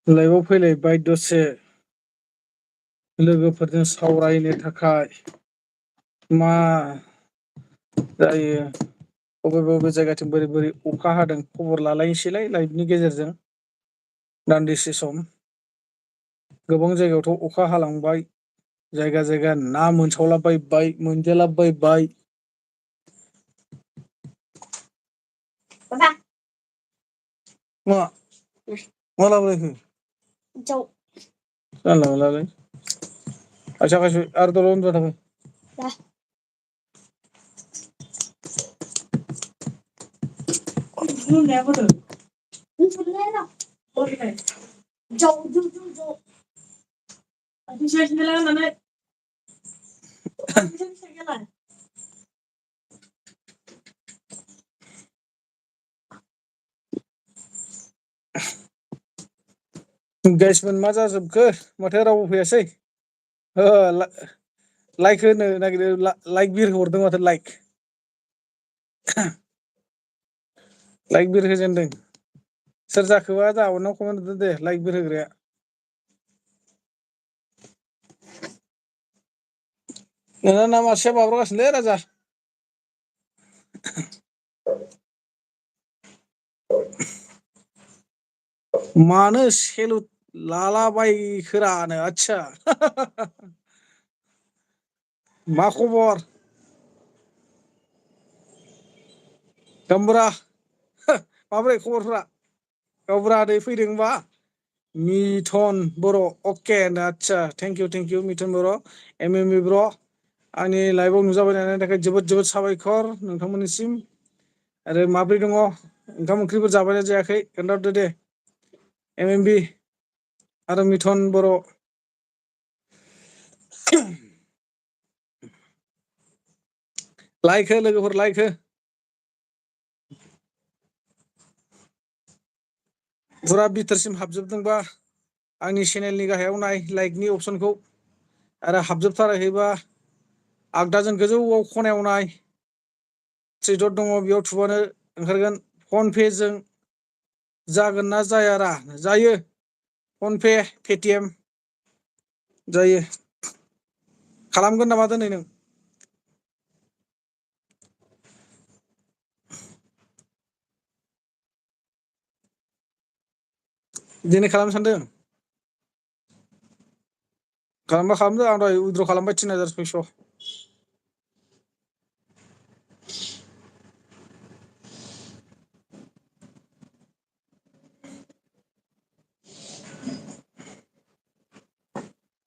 लाइभआव फैलायबाय दसे लोगोफोरजों सावरायनो थाखाय मा जायो बबे बबे जायगाथिं बोरै बोरै अखा हादों खबर लालायनोसैलाय लाइभनि गेजेरजों दान्दिसे सम। गोबां जायगायावथ' अखा हालांबाय जायगा जायगा ना मोनसावलाबायबाय मोनजालाबायबाय। मा मा लाबोलायखो जानला मोनलालै खायसे खायसे आरो दल' उन्दुना थाबाय गेसमोन मा जाजोबखो माथो रावबो फैयासै ओ लाइक होनो नागिरदों लाइक बिर हरदों माथो लाइक लाइक बिर होजेनदों सोर जाखोबा जाहरनायाव कमेन्ट हरदो दे लाइक बिर होग्राया। नोंना ना मासेया बाब्रागासिनोलै राजा मानो सेलुट लालाबायखोरानो आदसा मा खबर दामब्रा माब्रै खबरफ्रा गावबुरा आदै फैदों होनबा मिथन बर' अके आदसा थेंकिउ मिथन बर' एम इ ब्र' आंनि लाइभआव नुजाबाय थानायनि थाखाय जोबोद जोबोद साबायखर नोंथांमोननिसिम। आरो माब्रै दङ ओंखाम ओंख्रिफोर जाबायना जायाखै खोन्थाहरदो दे एम बि आरो मिथन बर' लाइक हो लोगोफोर लाइक हो फुरा बिथोरसिम हाबजोबदोंबा आंनि चेनेलनि गाहायाव नाय लाइकनि अपसनखौ आरो हाबजोबथाराखैबा आगदाजों गोजौआव खनायाव नाय थ्रिदर दङ बेयाव थुबानो ओंखारगोन फनपेजों जागोन ना जायारा जायो फनपे पेटिएम जायो खालामगोन नामा दिनै नों दिनै खालामनो सानदों खालामबा खालामदो आं दहाय उइद्र' खालामबाय 3600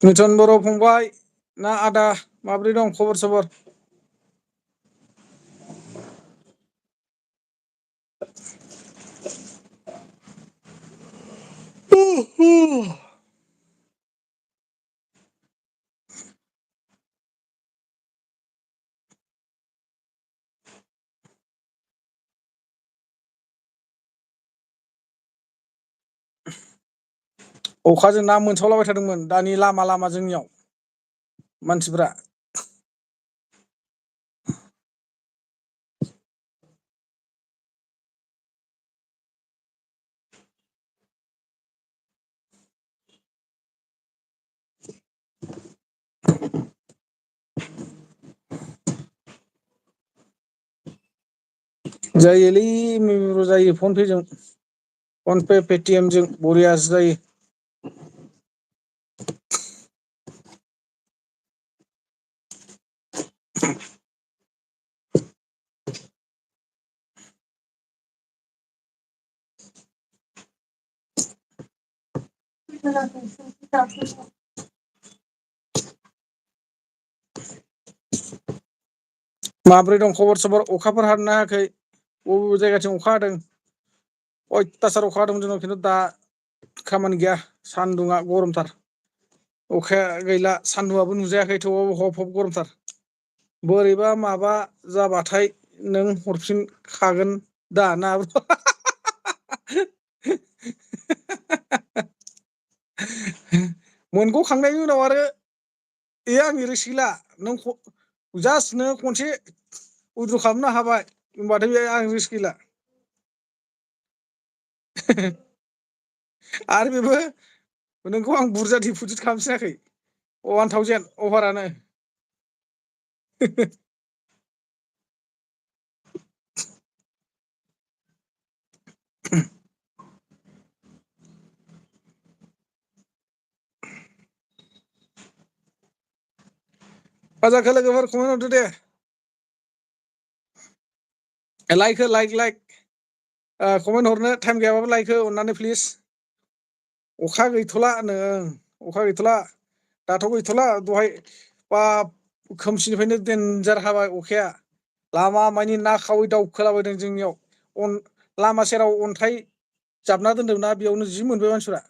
मिथुन बर' फंबाय ना आदा माब्रै दं खबर सबर अखाजों ना मोनसावलाबाय थादोंमोन दानि लामा लामा जोंनियाव मानसिफ्रा जायोलै जायो फनपेजों फनपे पेटिएमजों बरियासो जायो माब्रै दं खबर सबर अखाफोर हादोंना हायाखै बबे बबे जायगाथिं अखा हादों अयथासार अखा हादोंमोन जोंनाव खिन्थु दा खामानि गैया सानदुङा गरमथार अखाया गैला सान्दुंआबो नुजायाखै थेवबाबो हब हब गरमथार बोरैबा माबा जाबाथाय नों हरफिनखागोन दा ना मोनग'खांनायनि उनाव आरो आंनि रिक्स गैला नों जास्ट नों खनसे उइद्र' खालामनो हाबाय होनबाथाय बे आं रिक्स गैला आरो बेबो नोंखौ आं बुरजा डिपजिट खालामफिनाखै 1000 अभारानो जाखो लोगोफोर कमेन्ट हरदो दे लाइक हो लाइक कमेन्ट हरनो टाइम गैयाबाबो लाइक हो अननानै प्लिज अखा गैथ'ला अखा गैथ'ला दाथ' गैथ'ला दहाय बा खोमसिनिफ्रायनो देन्जार हाबाय अखाया लामा मानि ना खावै दावखोलाबायदों जोंनियाव लामा सेराव अन्थाइ जाबना दोन्दोंना बेयावनो जि मोनबाय मानसिफ्रा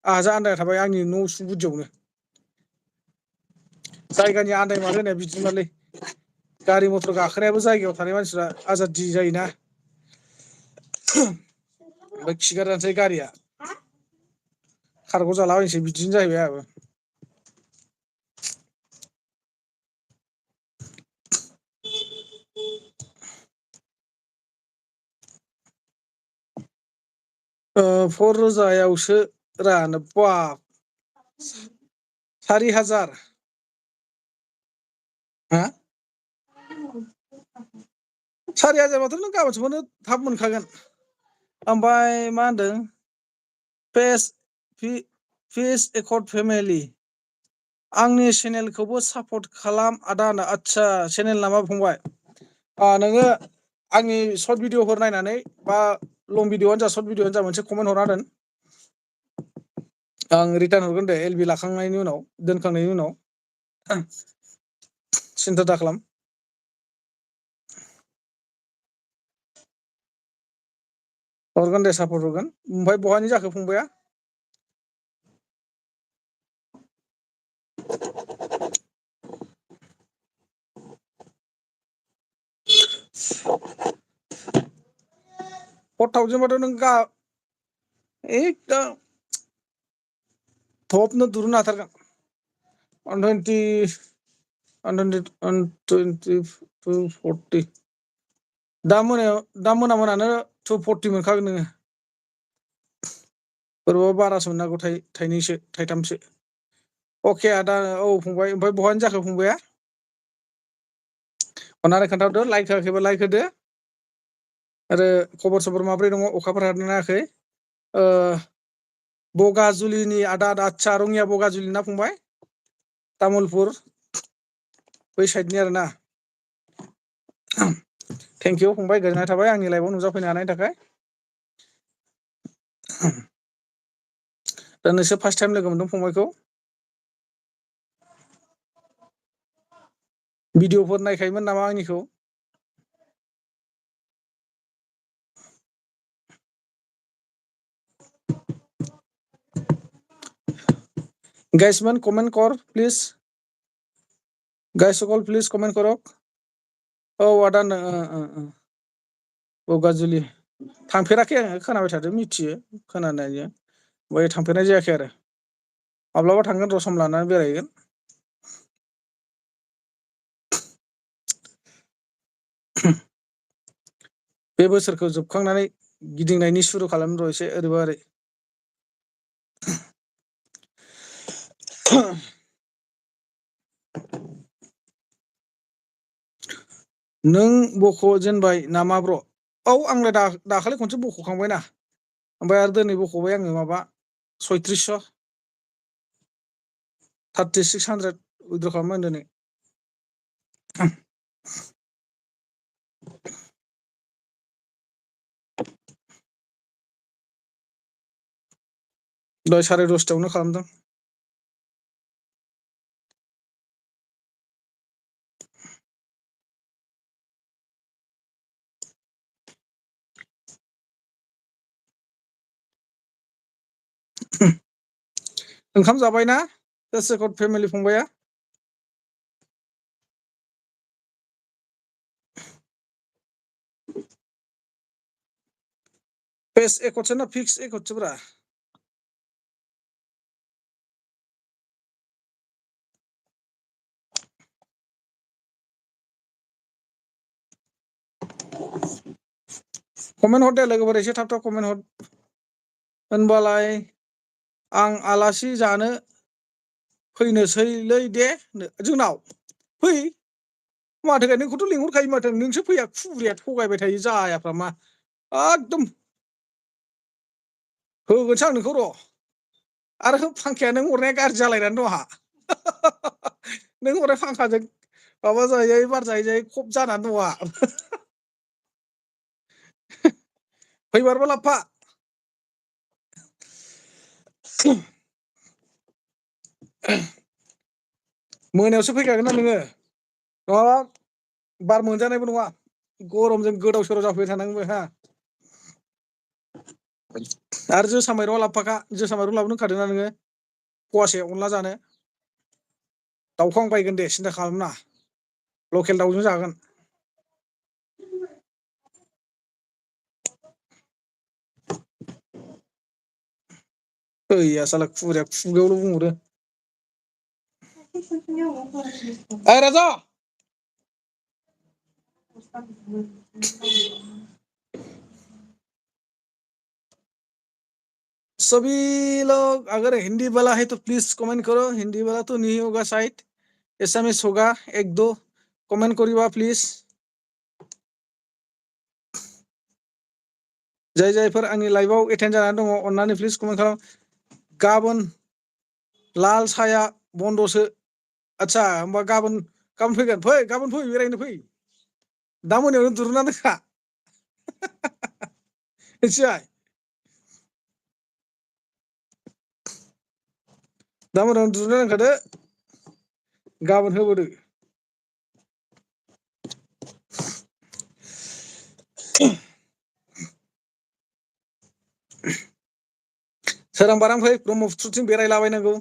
आंहासो आन्दायना थाबाय आंनि न' उसुं गुदियावनो जायगानि आन्दायमारो होननाया बिदिनोमारलै गारि मथर गाखोनायाबो जायगायाव थानाय मानसिफ्रा आजादि जायोना ओमफ्राय खिगारजानोसै गारिया खारग' जालाबायनोसै बिदिनो जाहैबाय आंहाबो फर रोजायावसो रा बाब 4000 हा 4000बाथ' नों गाबोन समफोरनो थाब मोनखागोन ओमफ्राय मा होनदों फिस एकर्ड फेमिलि आंनि चेनेलखौबो सापर्ट खालाम आदा होनना आदसा चेनेल नामा फंबाय नोङो आंनि सर्ट भिडिअफोर नायनानै बा लं भिडिअआनो जा सर्ट भिडिअआनो जा मोनसे कमेन्ट हरना दोन आं रिटार्न हरगोन दे एल बि लाखांनायनि उनाव दोनखांनायनि उनाव सिन्था दा खालाम हरगोन दे सापर्ट हरगोन ओमफ्राय बहानि जाखो फंबाया फर थावजेनबाथ' नों एकदम थबनो दुरुननो हाथारगोन 120 दा मोनानो 240 मोनखागोन नोङो बोरैबा बारासो मोननो हागौ थाइनैसो थाइथामसो अके आदा औ फंबाय ओमफ्राय बहानि जाखो फंबाया अननानै खोन्थाहरदो लाइक होआखैबा लाइक होदो आरो खबर सबर माब्रै दङ अखाफोर हादोंना हायाखै बगाजुलिनि आदा आदसा रङिया बगाजुलि ना फंबाय तामुलपुर बै साइडनि आरोना थेंकिउ फंबाय गोजोननाय थाबाय आंनि लाइफआव नुजाफैनो हानायनि थाखाय दा नोंसोर फार्स्ट टाइम लोगो मोनदों फंबायखौ भिडिअफोर नायखायोमोन नामा आंनिखौ गाइसमोन कमेन्ट कर प्लिज गाइस सकल प्लिज कमेन्ट करक औ आदा बगाजुलि थांफेराखै आङो खोनाबाय थादों मिथियो खोनानायजों ओमफ्राय थांफेरनाय जायाखै आरो माब्लाबा थांगोन र' सम लानानै बेरायहैगोन बे बोसोरखौ जोबखांनानै गिदिंनायनि सुरु खालामनो र' एसे ओरैबा ओरै नों बख' जेनबाय नामा ब्र' औ आंलाय दाखालि खनसे बख'खांबायना ओमफ्राय आरो दिनै बख'बाय आङो माबा 3600 3600 उइद्र' खालामबाय आं दिनै दहाय 10:30 खालामदों ओंखाम जाबायना सेकर्ड फेमिलि फंबाया पेस एकर्डसो ना फिक्स एकर्डसो ब्रा कमेन्ट हर दे लोगोफोर एसे थाब थाब कमेन्ट हर होनबालाय आं आलासि जानो फैनोसैलै दे जोंनाव फै माथो नोंखौथ' लिंहरखायो माथो नोंसो फैया खुरिया थगायबाय थायो जायाफ्रा मा एकदम होगोनसो आं नोंखौ र' आरो फांखाया नों हरनाया गाज्रि जालायनानै दं आंहा नों हरनाय फांखाजों माबा जायै बार जायै खब जानानै दं आंहा फैमारबा लाबफा मोनायावसो फैखागोन ना नोङो नङाबा बार मोनजानायबो नङा गरमजों गोदाव सोराव जाफैबाय थानांगोन हा आरो जोसा माइरंआ लाबोफाखा जोसा माइरं लाबोनो होखादोंना नोङो फवासे अनला जानो दाउखौ आं बायगोन दे सिन्था खालामनाङा लकेल दाउजों जागोन गैया साला खुरिया खुगायावल' बुंहरो ओइ राजा सभी लोग अगर हिंदी वाला है तो प्लीज कमेंट करो हिंदी वाला तो नहीं होगा शायद एसामिस होगा एक दो कमेंट करिबा प्लिज जाय जायफोर आंनि लाइभआव एटेन्ड जानानै दङ अननानै प्लिज कमेन्ट खालाम गाबोन लाल साया बन्दसो आदसा होमबा गाबोन गाबोन फैगोन फै गाबोन फै बेरायनो फै दा मोनायावनो दुरुनना दोनखा मिथिबाय दा मोनायावनो दुरुनना दोनखादो गाबोन होबोदो सोरां बारां फै ब्रह्मपुत्रथिं बेरायलाबायनांगौ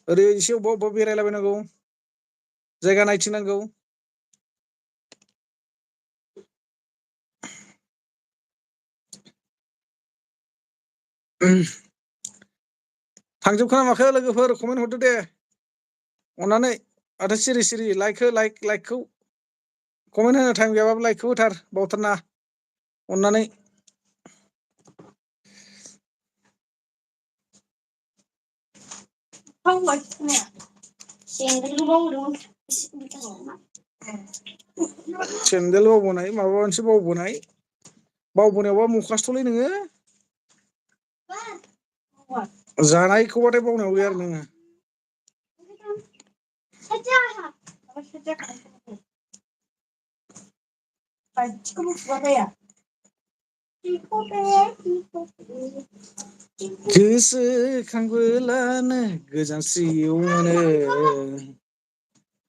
ओरै एसे अबेबा अबेबा बेरायलाबायनांगौ जायगा नायथिंनांगौ थांजोबखोना माखो लोगोफोर कमेन्ट हरदो दे अननानै माथो सिरि सिरि लाइकखौ कमेन्ट होनो टाइम गैयाबाबो लाइकखौ होथार बावथारनाङा अननानै सेन्देल बावबोनाय माबा मोनसे बावबोनाय बावबोनायावबा मखासथलै नोङो जानायखौबाथाय बावनायाव गैया आरो नोङो गोसोखांबोलानो गोजांस्रिव मोनो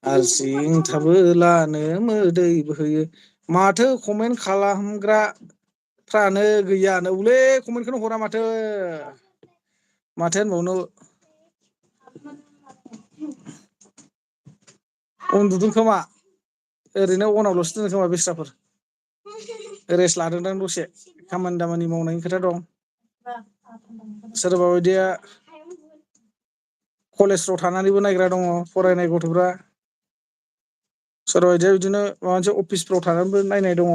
हारसिं थाबोलानो मोदै बोहैयो माथो कमेन्ट खालामग्राफ्रानो गैया नौलै कमेन्टखौनो हरा माथो होनबावनो उन्दुदों खोमा ओरैनो अनावल'सो दोनदों खोमा बेस्राफोर रेस्ट लादोंदां दसे खामानि दामानि मावनायनि खोथा दं सोरबा बायदिया कलेजफ्राव थानानैबो नायग्रा दङ फरायनाय गथ'फ्रा सोरबा बायदिया बिदिनो माबा मोनसे अफिसफ्राव थानानैबो नायनाय दङ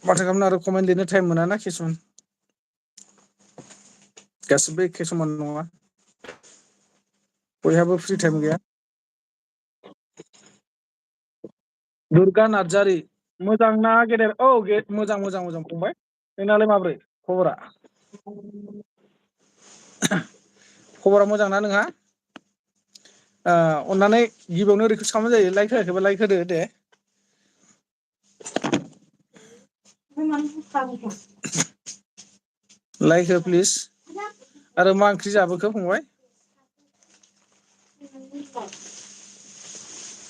माथो खालामनो आरो कमेन्ट लिरनो टाइम मोनाना किसुमान गासिबो एखे समान नङा बयहाबो फ्रि टाइम गैया दुर्गा नार्जारि मोजां ना गेदेर औ मोजां फंबाय नोंनालाय माब्रै खबरा खबरा मोजां ना नोंहा अननानै गिबियावनो रिकुइस्ट खालामनाय जायो लाइक होआखैबा लाइक होदो दे लाइक हो प्लिज आरो मा ओंख्रि जाबोखो फंबाय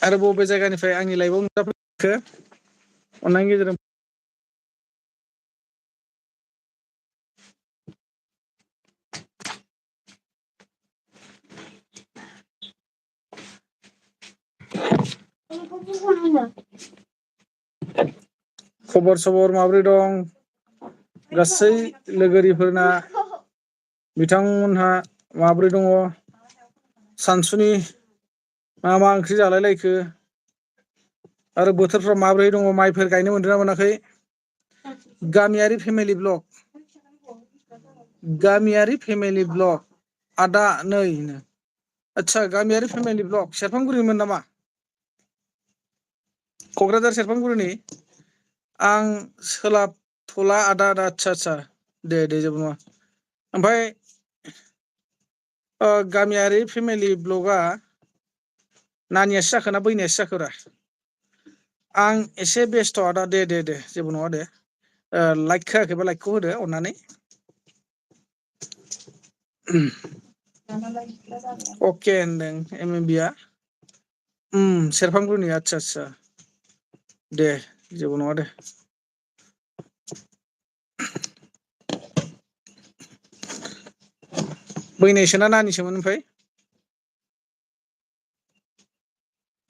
आरो बबे जायगानिफ्राय आंनि लाइफआव नुजाफैखो अननायनि गेजेरजों खबर सबर माब्रै दं गासै लोगोरिफोरना बिथांमोनहा माब्रै दङ सानसुनि मा मा ओंख्रि जालाय लायखो आरो बोथोरफ्रा माबोरै दङ माइफोर गायनो मोनदोंना मोनाखै गामियारि फेमिलि ब्लग गामियारि फेमिलि ब्लग आदा नै आदसा गामियारि फेमिलि ब्लग सेरफांगुरिमोन नामा? क'क्राझार सेरफांगुरिनि आं सोलाबथ'ला आदा आदसा दे जेबो नङा ओमफ्राय गामियारि फेमिलि ब्लगआ नानियासो जाखोना बैनायासो जाखोरा आं एसे बेस्थ' आदा दे जेबो नङा दे लाइक होआखैबा लाइकखौ होदो अननानै अके होनदों एम एम बिया सेरफांगुरिनि आदसा दे जेबो नङा दे बैनायसोना नानिसोमोन ओमफ्राय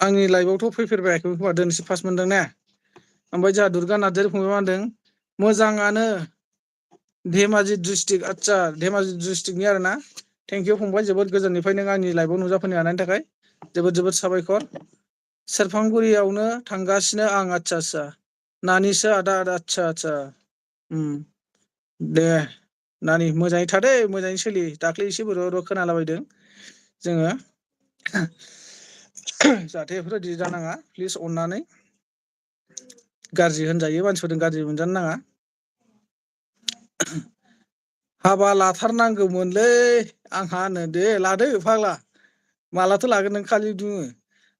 आंनि लाइफआवथ' फैफेरबायाखै खोमा दिनैसो फार्स्ट मोनदों ने ओमफ्राय जोंहा दुर्गा नार्जारि फंबाय मा होनदों मोजाङानो धेमाजि डिस्ट्रिक्ट आदसा धेमाजि डिस्ट्रिक्टनि आरो ना थेंकिउ फंबाय जोबोद गोजोननिफ्राय नों आंनि लाइफआव नुजाफैनो हानायनि थाखाय जोबोद साबायखर सेरफांगुरियावनो थांगासिनो आं आदसा नानिसो आदा आदसा दे नानि मोजाङै थादे मोजाङै सोलि दाख्लै एसे बोरैबा खोनालाबायदों जोङो जाहाथे बेफोरबायदि जानाङा प्लिज अननानै गाज्रि होनजायो मानसिफोरजों गाज्रि मोनजानो नाङा हाबा लाथारनांगौमोनलै आंहानो दे लादो फाग्ला मालाथो लागोन नों खालि बुङो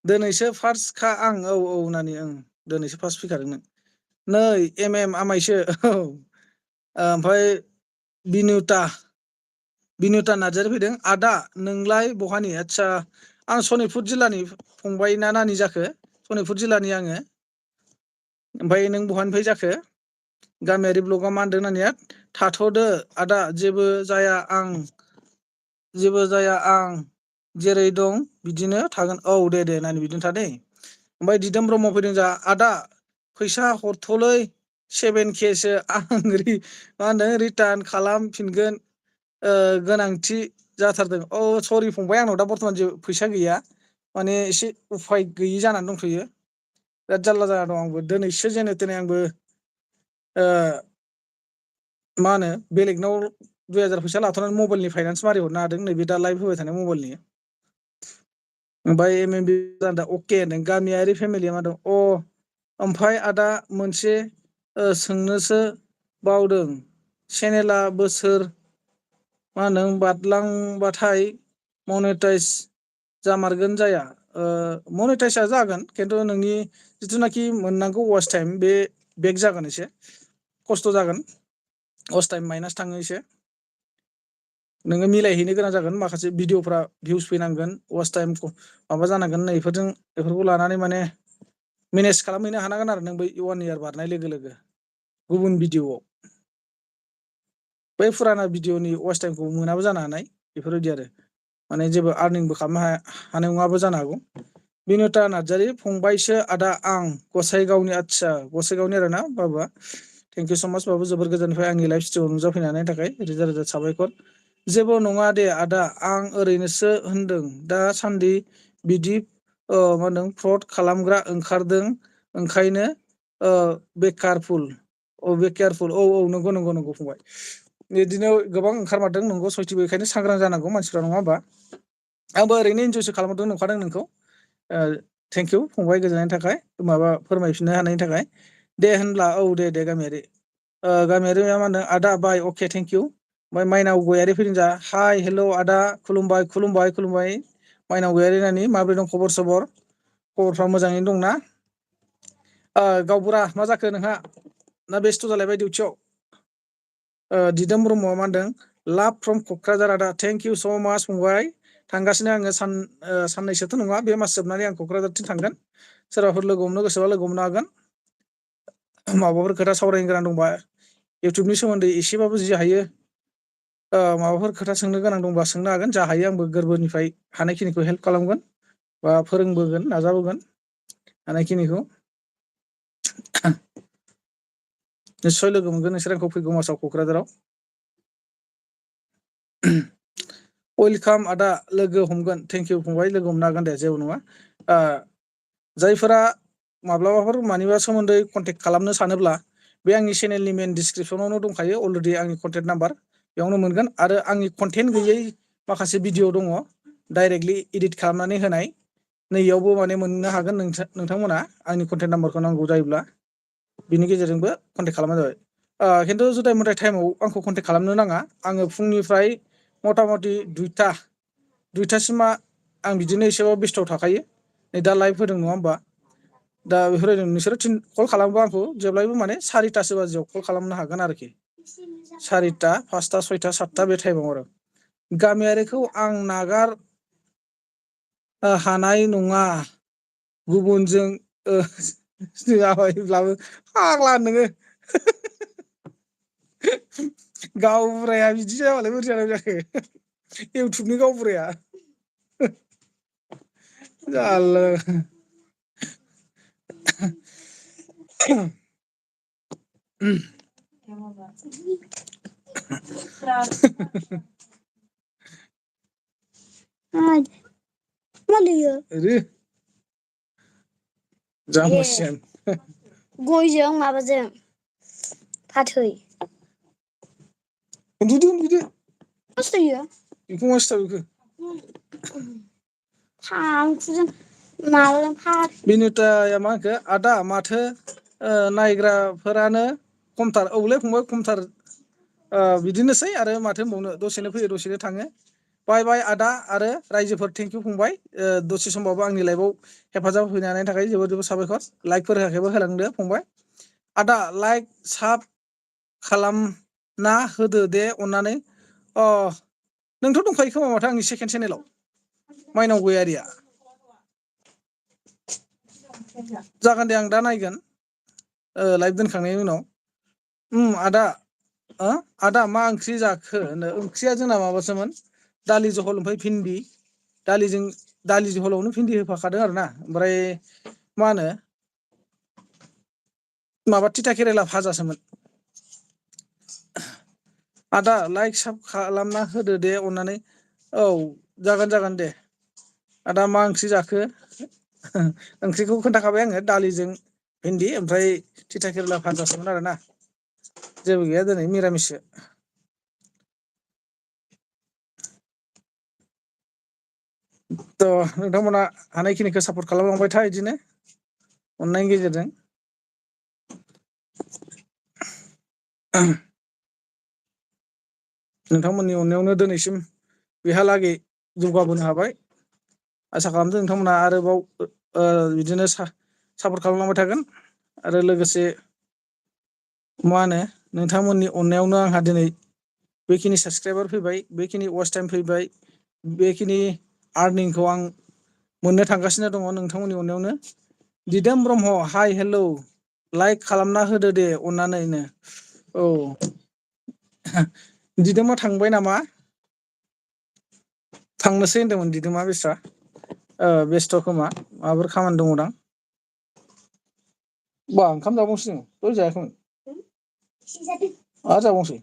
दिनैसो फार्स्टखा आं औ नानि दिनैसो फार्स्ट फैखादों नों नै एम एम आमायसो औ ओमफ्राय बिनुता नार्जारि फैदों आदा नोंलाय बहानि आदसा आं सनितपुर जिल्लानि फंबाय ना नानि जाखो सनितपुर जिल्लानि आङो ओमफ्राय नों बहानिफ्राय जाखो गामियारि ब्लकआ मा होनदों नानिया थाथ'दो आदा जेबो जाया आं जेरै दं बिदिनो थागोन औ दे नानि बिदिनो था दै ओमफ्राय दिदोम ब्रह्म फैदों जोंहा आदा फैसा हरथ'लै 7K सो आं मा होनदों रिटार्न खालामफिनगोन गोनांथि जाथारदों औ सरि फंबाय आंनाव दा बर्थमान जे फैसा गैया माने एसे उफाय गैयि जानानै दंथ'यो बिराद जारला जाना दं आंबो दिनैसो जेने थेने आंबो मा होनो बेलेगनाव 2000 फैसा लाथ'नानै मबाइलनि फाइनान्स मारि हरनो हादों नैबे दा लाइभ होबाय थानाय मबाइलनि ओमफ्राय अके होनदों गामियारि फेमिलि मा दं ओमफ्राय आदा मोनसे सोंनोसो बावदों चेनेला बोसोर मा होनो बारलांबाथाय मनेटाइज जामारगोन जाया मनेटाइसआ जागोन खिन्थु नोंनि जिथुनाखि मोननांगौ वाच टाइम बे बेक जागोन एसे खस्थ' जागोन वाच टाइम माइनास थाङो एसे नोङो मिलायहैनो गोनां जागोन माखासे भिडिअफ्रा भिउस फैनांगोन वाच टाइम माबा जानांगोन नै बेफोरखौ लानानै माने मेनेज खालामहैनो हानांगोन आरो नों बै 1 इयार बारनाय लोगो लोगो गुबुन भिडिअआव बै फुराना भिडिअनि वाच टाइमखौ मोनाबो जानो हानाय बेफोरबायदि आरो माने जेबो आर्निंबो खालामनो हानाय नङाबो जानो हागौ बिनुता नार्जारि फंबायसो आदा आं गसाइगावनि आदसा गसाइगावनि आरोना बाबुआ थेंकिउ स' माच बाबु जोबोर गोजोननिफ्राय आंनि लाइफ स्टाइलाव नुजाफैनो हानायनि थाखाय रोजा रोजा साबायखर जेबो नङा दे आदा आं ओरैनोसो होनदों दासान्दि बिदि मा होनदों फ्रद खालामग्रा ओंखारदों ओंखायनो बेकारफुल औ नंगौ फंबाय बिदिनो गोबां ओंखारमारदों नंगौ सयथिबो बेखायनो सांग्रां जानांगौ मानसिफ्रा नङा होमबा आंबो ओरैनो इन्जयसो खालामदों नुखादों नोंखौ थेंकिउ फंबाय गोजोननायनि थाखाय माबा फोरमायफिननो हानायनि थाखाय दे होनब्ला दे गामियारि गामियारिया मा होनदों आदा बाय अके थेंकिउ ओमफ्राय माइनाव गयारि फैदों जा हाय हेलौ आदा खुलुमबाय माइनाव गयारि नानि माबोरै दं खबर सबर खबरफ्रा मोजाङैनो दंना गावबुरा मा जाखो नोंहा ना बेस्थ' जालायबाय डिउटियाव दिदोम ब्रह्मआ मा होनदों लाभ फ्रम क'क्राझार आदा थेंकिउ स' माच फंबाय थांगासिनो आङो साननैसोथ' नङा बे मास जोबनानै आं क'क्राझारथिं थांगोन सोरबाफोर लोगो हमनो गोसोबा लोगो हमनो हागोन माबाफोर खोथा सावरायनो गोनां दंबा इउटुबनि सोमोन्दै एसेबाबो जि हायो माबाफोर खोथा सोंनो गोनां दंबा सोंनो हागोन जा हायो आंबो गोरबोनिफ्राय हानायखिनिखौ हेल्प खालामगोन बा फोरोंबोगोन नाजाबोगोन हानायखिनिखौ निस्सय लोगो मोनगोन नोंसोर आंखौ फैगौ मासाव क'क्राझाराव वेलकाम आदा लोगो हमगोन थेंकिउ फंबाय लोगो हमनो हागोन दे जेबो नङा जायफोरा माब्लाबाफोर मानिबा सोमोन्दै कन्टेक्ट खालामनो सानोब्ला बे आंनि चेनेलनि मेन डिसक्रिपसनावनो दंखायो अलरेडि आंनि कन्टेक्ट नाम्बार बेयावनो मोनगोन आरो आंनि कन्टेन्ट गैयै माखासे भिडिअ दङ डाइरेक्टलि इदिट खालामनानै होनाय नैयावबो माने मोननो हागोन नोंथांमोना आंनि कन्टेक्ट नाम्बारखौ नांगौ जायोब्ला बिनि गेजेरजोंबो कन्टेक्ट खालामबानो जाबाय खिन्थु जुदाय मुदाय टाइमाव आंखौ कन्टेक्ट खालामनो नाङा आङो फुंनिफ्राय मथा मथि दुइथासिमा आं बिदिनो एसेबाबो बेस्थ' थाखायो नै दा लाइभ होदों नङा होमबा दा बेफोरबायदि नोंसोरो कल खालामोबा आंखौ जेब्लायबो माने 4थासो बाजियाव कल खालामनो हागोन आरोखि 4ता 5ता 6ता 7ता बे टाइमाव आरो गामियारिखौ आं नागार हानाय नङा गुबुनजों जाबायब्लाबो फाग्ला नोङो गावबुराया बिदि जायाबालाय बोरै जानांगौ जाखो इउटुबनि गावबुराया जारला जामबुसियान गयजों माबाजों फाथै उन्दुदो खस्थयो बेखौ मा सिथाव बेखौ थांखुजों माबाजों बिनुताया मा होनखो आदा माथो नायग्राफोरानो खमथार औलै फंबाय खमथार बिदिनोसै आरो माथो होनबावनो दसेनो फैयो दसेनो थाङो बाय बाय आदा आरो रायजोफोर थेंकिउ फंबाय दसे समबाबो आंनि लाइफआव हेफाजाब होफैनो हानायनि थाखाय जोबोद जोबोद साबायखर लाइकफोर होयाखैबा होलांदो फंबाय आदा लाइक साब खालामना होदो दे अननानै नोंथ' दंखायो खोमा माथो आंनि सेकेन्ड चेनेलाव माइनाव गयारिया जागोन दे आं दा नायगोन लाइभ दोनखांनायनि उनाव आदा मा ओंख्रि जाखो ओंख्रिया जोंना माबासोमोन दालि जहल ओमफ्राय भिन्दि दालि जहलावनो भिन्दि होफाखादों आरो ना ओमफ्राय मा होनो माबा थिथा केरेला भाजासोमोन आदा लाइक साब खालामना होदो दे अननानै जागोन दे आदा मा ओंख्रि जाखो ओंख्रिखौ खोन्थाखाबाय आङो दालिजों भिन्दि ओमफ्राय थिथा केरेला भाजासोमोन आरोना जेबो गैया दिनै मिरामिससो थ' नोंथांमोना हानायखिनिखौ सापर्ट खालामलांबाय था बिदिनो अननायनि गेजेरजों नोंथांमोननि अननायावनो दिनैसिम बेहालागै जौगाबोनो हाबाय आसा खालामदों नोंथांमोना आरोबाव बिदिनो सापर्ट खालामलांबाय थागोन आरो लोगोसे मा होनो नोंथांमोननि अननायावनो आंहा दिनै बेखिनि साबसक्राइबार फैबाय बेखिनि वाच टाइम फैबाय बेखिनि आर्निंखौ आं मोननो थांगासिनो दङ नोंथांमोननि अननायावनो दिदोम ब्रह्म हाइ हेलौ लाइक खालामना होदो दे अननानैनो दिदोमा थांबाय नामा थांनोसै होनदोंमोन दिदोमा बेस्रा बेस्थ' खोमा माबाफोर खामानि दङदां बा ओंखाम जाबावसै जों दहाय जायाखैमोन आरो जाबावसै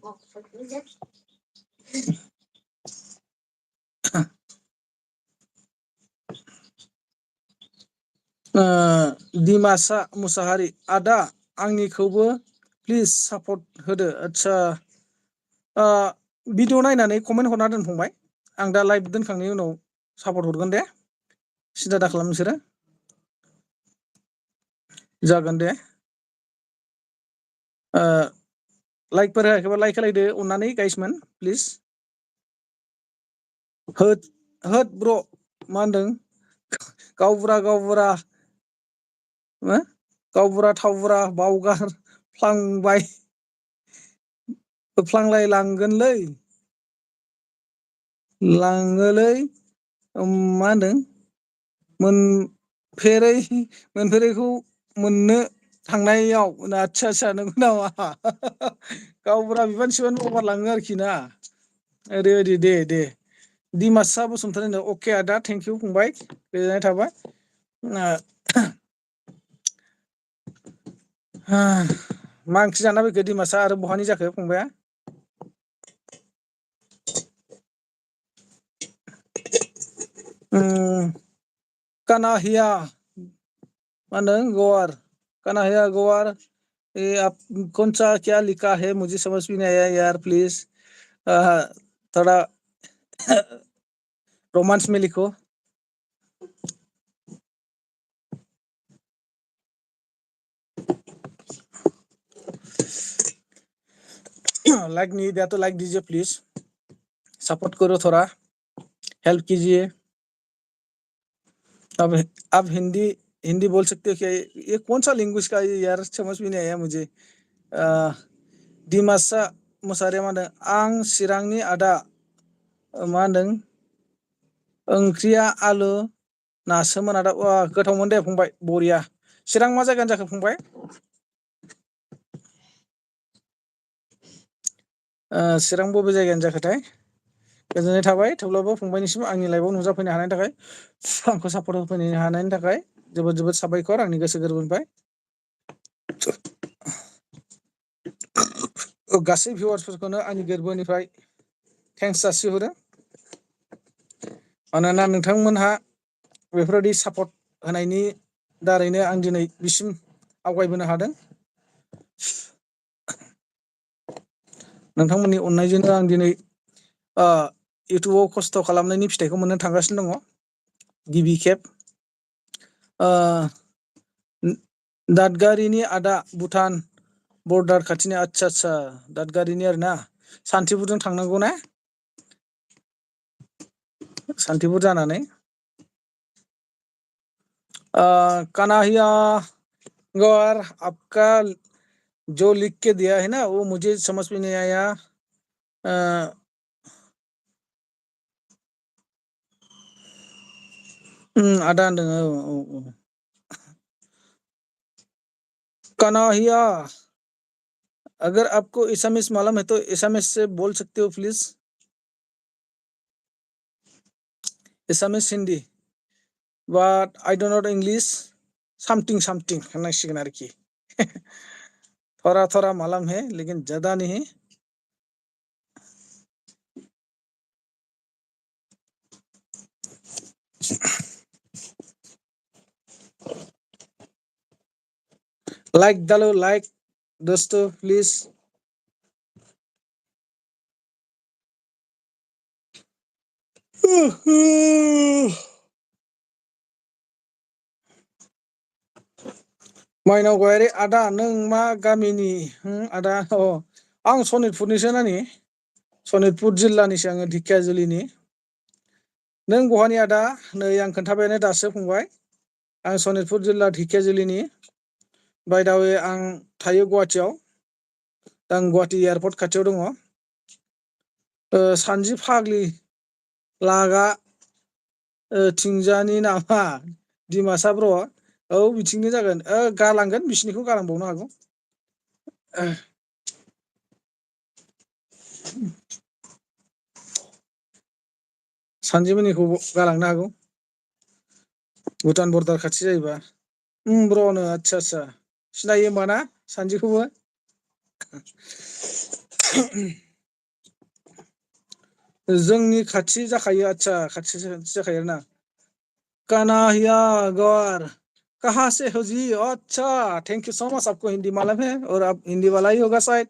दिमासा मुसाहारि आदा आंनिखौबो प्लिज सापर्ट होदो आदसा भिडिअ नायनानै कमेन्ट हरना दोन फंबाय आं दा लाइभ दोनखांनायनि उनाव सापर्ट हरगोन दे सिन्था दा खालाम नोंसोरो जागोन दे लाइकफोर होयाखैबा लाइक होलायदो अननानै गाइसमोन प्लिज होद ब्र' मा होनदों गावबुरा थावबुरा बावगारफ्लांबाय लांगोनलै लाङोलै मा होनदों मोनफेरैखौ मोननो थांनायाव आदसा नंगौ नामा गावबुरा बिबान बावगारलाङो आरोखि ना ओरैबायदि दे दिमासा बसुमतारी अके आदा थेंकिउ फंबाय गोजोननाय थाबाय मा ओंख्रि जाना फैखो दिमासा आरो बहानि जाखो फंबाया कानाहिया मा होनदों गवार आप कौन सा क्या लिखा है मुझे समझ में नहीं आया यार प्लीज थोड़ा रोमांस में लिखो। लाइक नहीं दिया तो लाइक दीजिए प्लीज, सपोर्ट करो, थोड़ा हेल्प कीजिए। अब आप हिंदी हिंदी बोल सकते हो क्या? ये कौन सा लैंग्वेज का है यार, समझ भी नहीं आया मुझे। दिमासा मुसाहारिया मा होनदों, आं चिरांनि आदा मा होनदों ओंख्रिया आलु नासोमोन आदा। गोथावमोन दे फंबाय, बरिया। चिरां मा जायगानि जाखो फंबाय? चिरां बबे जायगानि जाखोथाय? गोजोननाय थाबाय थेवब्लाबो फंबायनिसिम आंनि लाइभआव नुजाफैनो हानायनि थाखाय, आंखौ सापर्ट होफैनो हानायनि थाखाय जोबोद जोबोद साबायखर आंनि गोसो गोरबोनिफ्राय। गासै भिउवार्सफोरखौनो आंनि गोरबोनिफ्राय थेंक्स जासिहरो। मानोना नोंथांमोनहा बेफोरबायदि सापर्ट होनायनि दारैनो आं दिनै बिसिम आवगायबोनो हादों। नोंथांमोननि अननायजोंनो आं दिनै इउटुबाव खस्थ' खालामनायनि फिथाइखौ मोननो थांगासिनो दङ। गिबि खेब दादगारिनि आदा, भुटान बर्डार खाथिनि। आदसा आदसा दादगारिनि आरो ना, सान्थिफुरजों थांनांगौ ना? सान्थिफुर जानानै कान्हाैया गौर, आपका जो लिख के दिया है ना वो मुझे समझ में नहीं आया। आदा होनदों, औ। कान्हाैया, अगर आपको एसामिस मालूम है तो एसामिस से बोल सकते हो please. Assamese, Hindi, but I don't know English. Something होननांसिगोन आरोखि। थोड़ा थोड़ा मालूम है लेकिन ज्यादा नहीं। लाइक डालो, लाइक दोस्तों प्लीज। माइनाव गयारि, आदा नों मा गामिनि? आदा आं सनितपुरनिसो नानि, सनितपुर जिल्लानिसो आङो, ढेकियाजुलिनि। नों बहानि आदा? नै आं खोन्थाबायानो दासो फंबाय, आं सनितपुर जिल्ला ढेकियाजुलिनि। बाय दा वे आं थायो गुवाहाटियाव, आं गुवाहाटि एयारपर्ट खाथियाव दङ। सानजि फाग्लि लागा थिंजानि नामा दिमासा ब्र'? औ बिथिंनो जागोन। गालांगोन, बिसिनिखौ गालांबावनो हागौ। सानजिमोननिखौ गालांनो हागौ, भुटान बर्डार खाथि जायोबा। ब्र'नो, आदसा आदसा सिनायो होमबा ना सानजिखौबो? जोंनि खाथि जाखायो, आदसा खाथि जाखायो आरोना। कान्हाैया गौर, कहाँ से हो जी? अच्छा, थैंक यू सो मच। आपको हिंदी मालूम है और आप हिंदी वाला ही होगा शायद।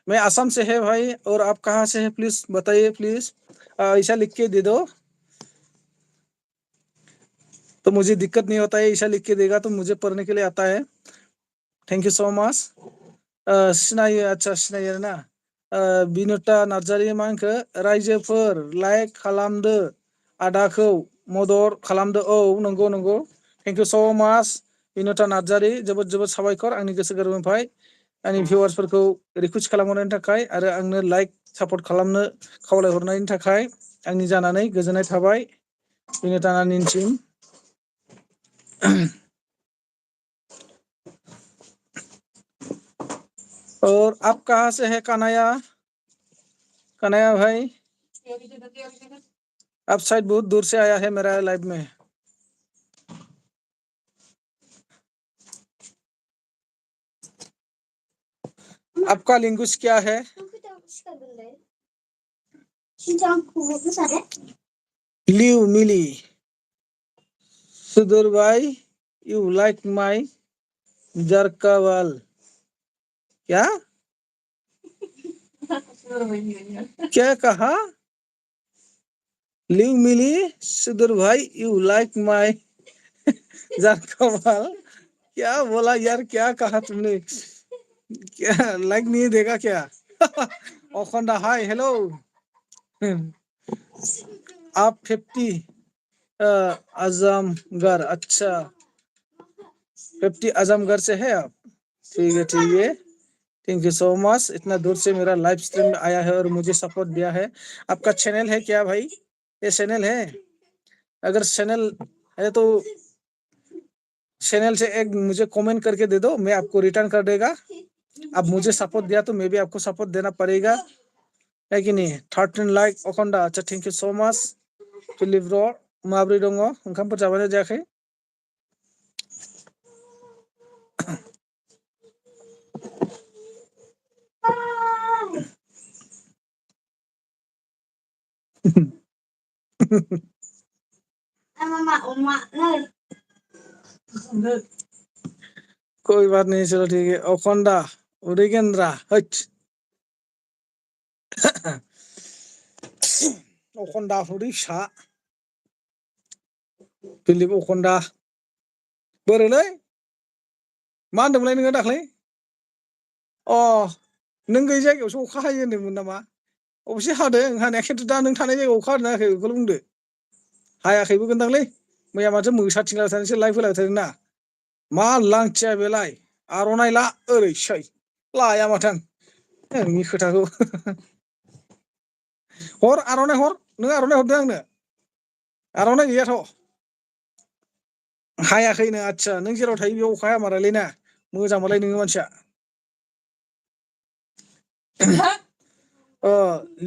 मैं असम से है भाई, और आप कहाँ से है प्लीज बताइए प्लीज। ऐसा लिख के दे दो तो मुझे दिक्कत नहीं होता है, ऐसा लिख के देगा तो मुझे पढ़ने के लिए आता है। Thank you so much. सिनायो, आदसा सिनायो आरोना। बिनुता नार्जारि, मा होनखो? रायजोफोर लाइक खालामदो, आदाखौ मदद खालामदो। औ नंगौ नंगौ, थेंक इउ स' माच बिनुता नार्जारि, जोबोद जोबोद साबायखर आंनि गोसो गोरबोनिफ्राय आंनि भिउवार्सफोरखौ रिकुवेस्ट खालामहरनायनि थाखाय आरो आंनो लाइक सापर्ट खालामनो खावलायहरनायनि थाखाय आंनि जानानै गोजोननाय थाबाय बिनुता नानिसिम। और आप कहाँ से है कान्हाया? कान्हाया भाई, आप शायद बहुत दूर से आया है मेरा लाइव में। आपका लैंग्वेज क्या है? लिव मिली सुधीर भाई, यू लाइक माई जरकावाल क्या? क्या कहा लिव मिली सुधीर भाई यू लाइक माय जान कमाल क्या बोला यार क्या कहा तुमने क्या लाइक नहीं देगा क्या ओखंडा हाय हेलो आप 50 आजमगढ़ अच्छा 50 आजमगढ़ से है आप ठीक है थैंक यू सो मच इतना दूर से मेरा लाइव स्ट्रीम में आया है और मुझे सपोर्ट दिया है आपका चैनल है क्या भाई ये चैनल है अगर चैनल है तो चैनल से एक मुझे कमेंट करके दे दो मैं आपको रिटर्न कर देगा अब मुझे सपोर्ट दिया तो मैं भी आपको सपोर्ट देना पड़ेगा है कि नहीं 13 लाइक अखंडा अच्छा thank you so much Philip र माब्रै दङ ओंखामफोर जाबायना जायाखै कोई बात नहीं चलो ठीक है अखंडा उदयगेंद्रा हट अखंडा उदै फिसा फिलिप अखंडा बोरैलै मा होनदोंमोनलाय नोङो दाख्लै अ नों गैयै जायगायावसो अखा हायो होनदोंमोन नामा अबेसे हादों हानाया खिन्थु दा नों थानाय जायगायाव अखा हादोंना हायाखै बेखौल' बुंदो हायाखैबो गोनदांलै मैया माथो मोसाथिंला थानानैसो लाइभ होलायबाय थादों ना मा लांथिया बेलाय आर'नाइ ला ओरैसै लाया माथो आं नोंनि खोथाखौ हर आर'नाइ हर नों आर'नाइ हरदों आंनो आर'नाइ गैयाथ' हायाखैनो आदसा नों जेराव थायो बेयाव अखा हाया मारायलै ना मोजांबालाय नोङो मानसिया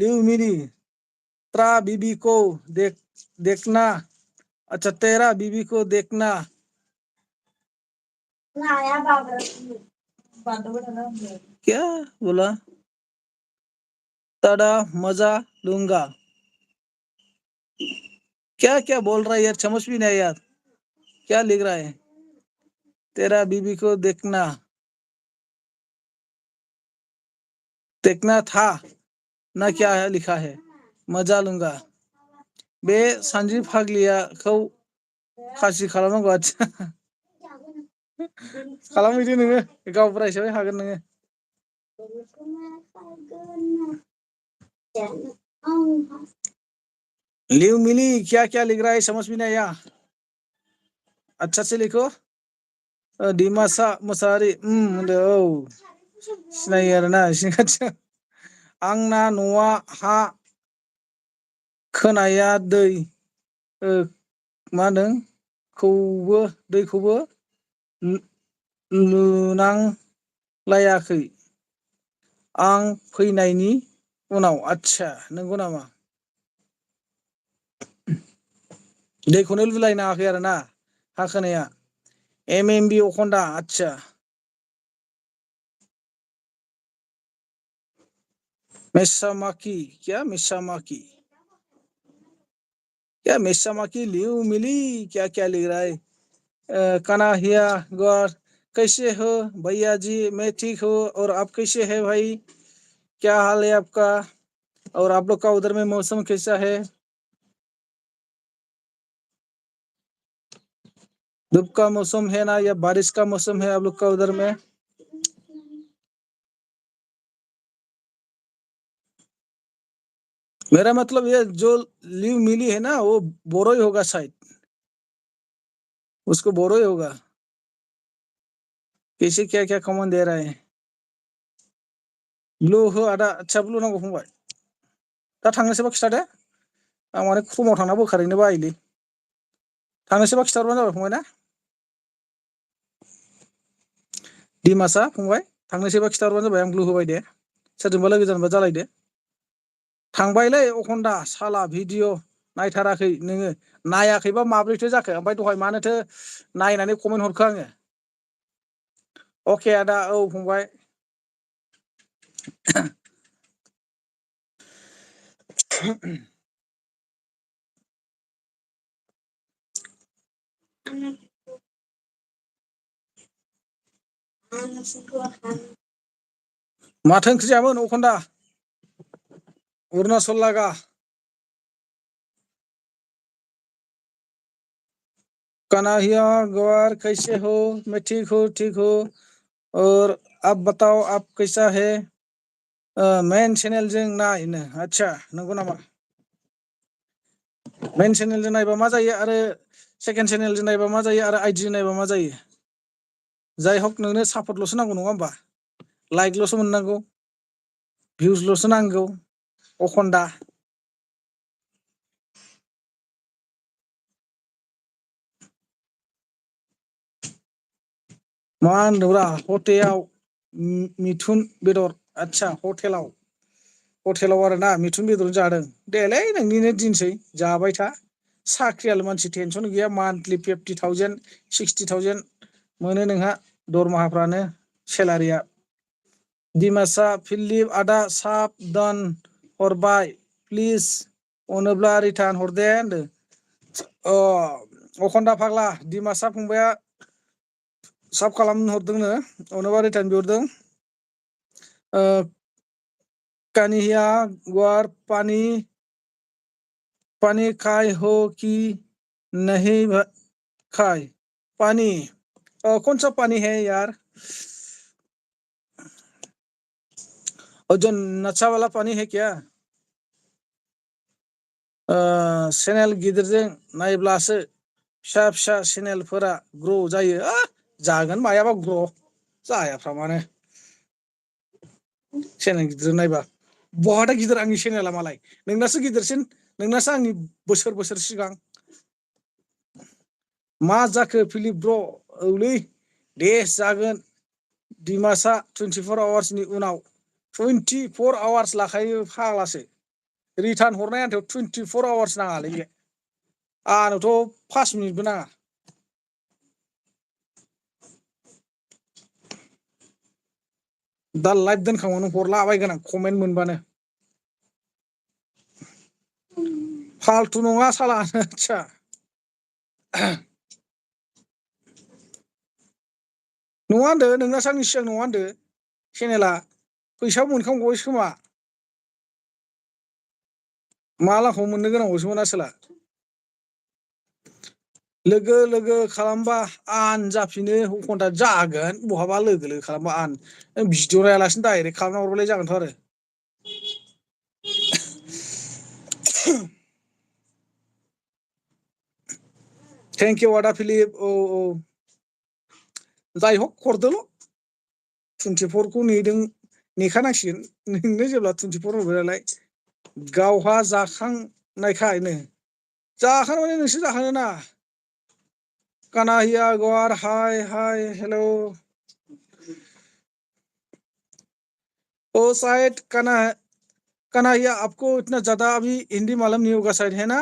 लिव मिरी त्रा बीबी को देखना अच्छा तेरा बीबी को देखना क्या बोला तड़ा मजा लूंगा क्या क्या बोल रहा है यार समझ भी नहीं यार क्या लिख रहा है तेरा बीबी को देखना था ना क्या है लिखा है मजा लूंगा बे सानजि फाग्लियाखौ खासि खालामनांगौ आदसा खालामहैदो नोङो गावबुरा हिसाबै हागोन नोङो लिव मिली क्या क्या लिख रहा है समझ भी नहीं आया अच्छा से लिखो डिमासा मुसाहारि होनदो औ सिनायो आरोना एसे खाथियाव आंना न'आ हा खोनाया दै मा होनदों दैखौबो लुनांलायाखै आं फैनायनि उनाव आदसा नंगौ नामा दैखौनो लुलायनाङाखै आरोना हा खोनाया MMB अखंडा आदसा मेसामाकी लिव मिली क्या क्या लिख रहा है कनाहिया गौर कैसे हो भैया जी मैं ठीक हूँ और आप कैसे हैं भाई क्या हाल है आपका और आप लोग का उधर में मौसम कैसा है धूप का मौसम है ना या बारिश का मौसम है आप लोग का उधर में मेरा मतलब ये जो लीव मिली है ना वो बोरो ही होगा शायद उसको बोरो ही होगा कैसे क्या क्या कॉमन दे रहा है ब्लू हो आदा अच्छा ब्लू नांगौ फंबाय दा थांनोसैबा खिथादो आं माने क्रमाव थांना बोखारहैनो बायोलै थांनोसैबा खिथाहरबानो जाबाय फंबाय ना दिमासा फंबाय थांनोसैबा खिथाहरबानो जाबाय आं ब्लु होबाय दे सोरजोंबा लोगो जानोबा जालायदो थांबायलै अखन्दा साला भिडिअ नायथाराखै नोङो नायाखैबा माब्रैथो जाखो ओमफ्राय दहाय मानोथो नायनानै कमेन्ट हरखो आङो अके आदा औ फंबाय माथो ओंख्रि जायामोन अखन्दा अरुणाचल लगा कन्हैया गौर कैसे हो? मैं ठीक हो। और आप बताओ आप कैसा है? मेन चैनल जों नायनो अच्छा नंगौ नामा? मेन चैनल जों नायबा मा जायो आरो सेकेन्ड चैनल जों नायबा मा जायो आरो आइडि जों नायबा मा जायो? जाय हक नोंनो सापर्टल'सो नांगौ नङा होमबा? लाइकल'सो मोननांगौ, भिउसल'सो नांगौ, अखन्दा। मा होनदोंब्रा हटेलाव मिथुन बेदर आच्छा हटेलाव आरोना मिथुन बेदर जादों देलै नोंनिनो दिनसै जाबाय था साख्रियाल मानसि टेनसन गैया मान्थलि 50,000 60,000 मोनो नोंहा दरमाहाफ्रानो सेलारिया दिमासा फिलिप आदा साबधान हरबाय प्लिज अनोब्ला रिटार्न हरदे होनदों अखन्दा फाग्ला दिमासा फंबाया साब खालामनो हरदोंनो अनोबा रिटार्न बिहरदों कानिया ग्वार पानी खाए हो कि नहीं खाए पानी कौन सा पानी है यार जो नशा वाला पानी है क्या चैनल गिदिरजों नायब्लासो फिसा चैनलफोरा ग्र' जायो जागोन मायाबा ग्र' जायाफ्रा मानो चैनल गिदिर नायबा बहाथा गिदिर आंनि चैनेला मालाय नोंनासो गिदिरसिन नोंनासो आंनि बोसोर सिगां मा जाखो फिलिप ब्र औलै दे जागोन दिमासा 24 आवार्सनि उनाव 24 आवार्स लाखायो फाग्लासो रिटार्न हरनाय आन्थायाव 24 आवार्स नाङालै बे आंनोथ' 5 मिनिटबो नाङा दा लाइभ दोनखांनानै हरलाबायगोन आं कमेन्ट मोनबानो फाल्थु नङा साला आच्छा नङा होनदो नोंनासो आंनि सिगां नङा होनदो चेनेला फैसा मोनखांबावबायसो खोमा मालाखौ मोननो गोनांबावसोमोन आसोला लोगो खालामबा आन जाफिनो अखन्था जागोन बहाबा लोगो खालामबा आन भिडिअ नायालासिनो डाइरेक्ट खालामना हरबालाय जागोनथ' आरो थेंक इउ आदा फिलिप औ जाय हक हरदोल' 24 खौ नेखानांसिगोन नोंनो जेब्ला 24 होबाय नालाय गावहा जाखांनायखायनो जाखांनानै नोंसो जाखाङो ना कन्हैया गौर हाय हेलो ओ शायद कन्हैया आपको इतना ज्यादा अभी हिंदी मालूम नहीं होगा शायद है ना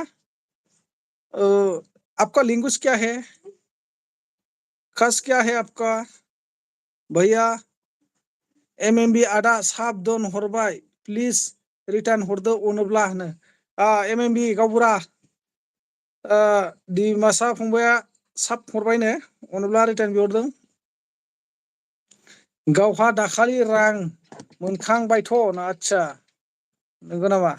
आपका लैंग्वेज क्या है खास क्या है आपका भैया एमएमबी आदा साबधान हरबाय प्लिज रिटार्न हरदो अनोब्ला होनो एमएमबी गावबुरा दिमासा फंबाया साब हरबायनो अनोब्ला रिटार्न बिहरदों गावहा दाखालि रां मोनखांबायथ' आच्छा नंगौ नामा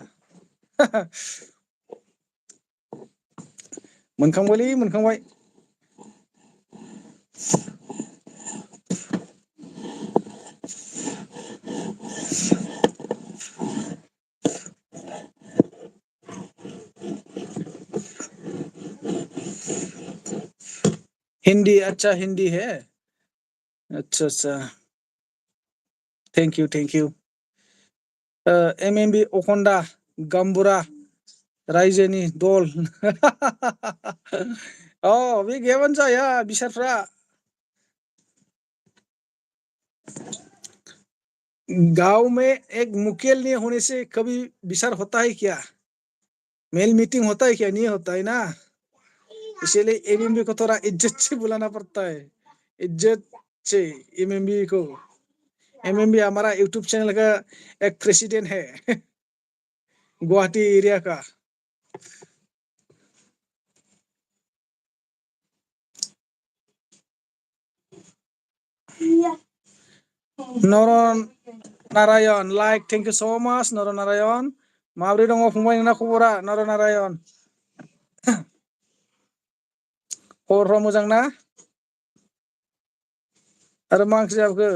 मोनखांबायलै मोनखांबाय हिंदी अच्छा हिंदी है अच्छा थैंक यू एमएमबी अखन्दा गाम्बुरा रायजोनि दल बे गैयाबानो जाया बिसारफ्रा गांव में एक मुकेल नहीं होने से कभी विचार होता है क्या मेल मीटिंग होता है क्या नहीं होता है ना इसीलिए एमएमबी को थोड़ा इज्जत से बुलाना पड़ता है इज्जत से एमएमबी को एमएमबी हमारा यूट्यूब चैनल का एक प्रेसिडेंट है गुवाहाटी एरिया का Naran Narayan like thank you so much Naran Narayan माब्रै दङ फंबाय नोंना खबरा नारायण खबरफ्रा मोजां ना आरो मा ओंख्रि जाबोखो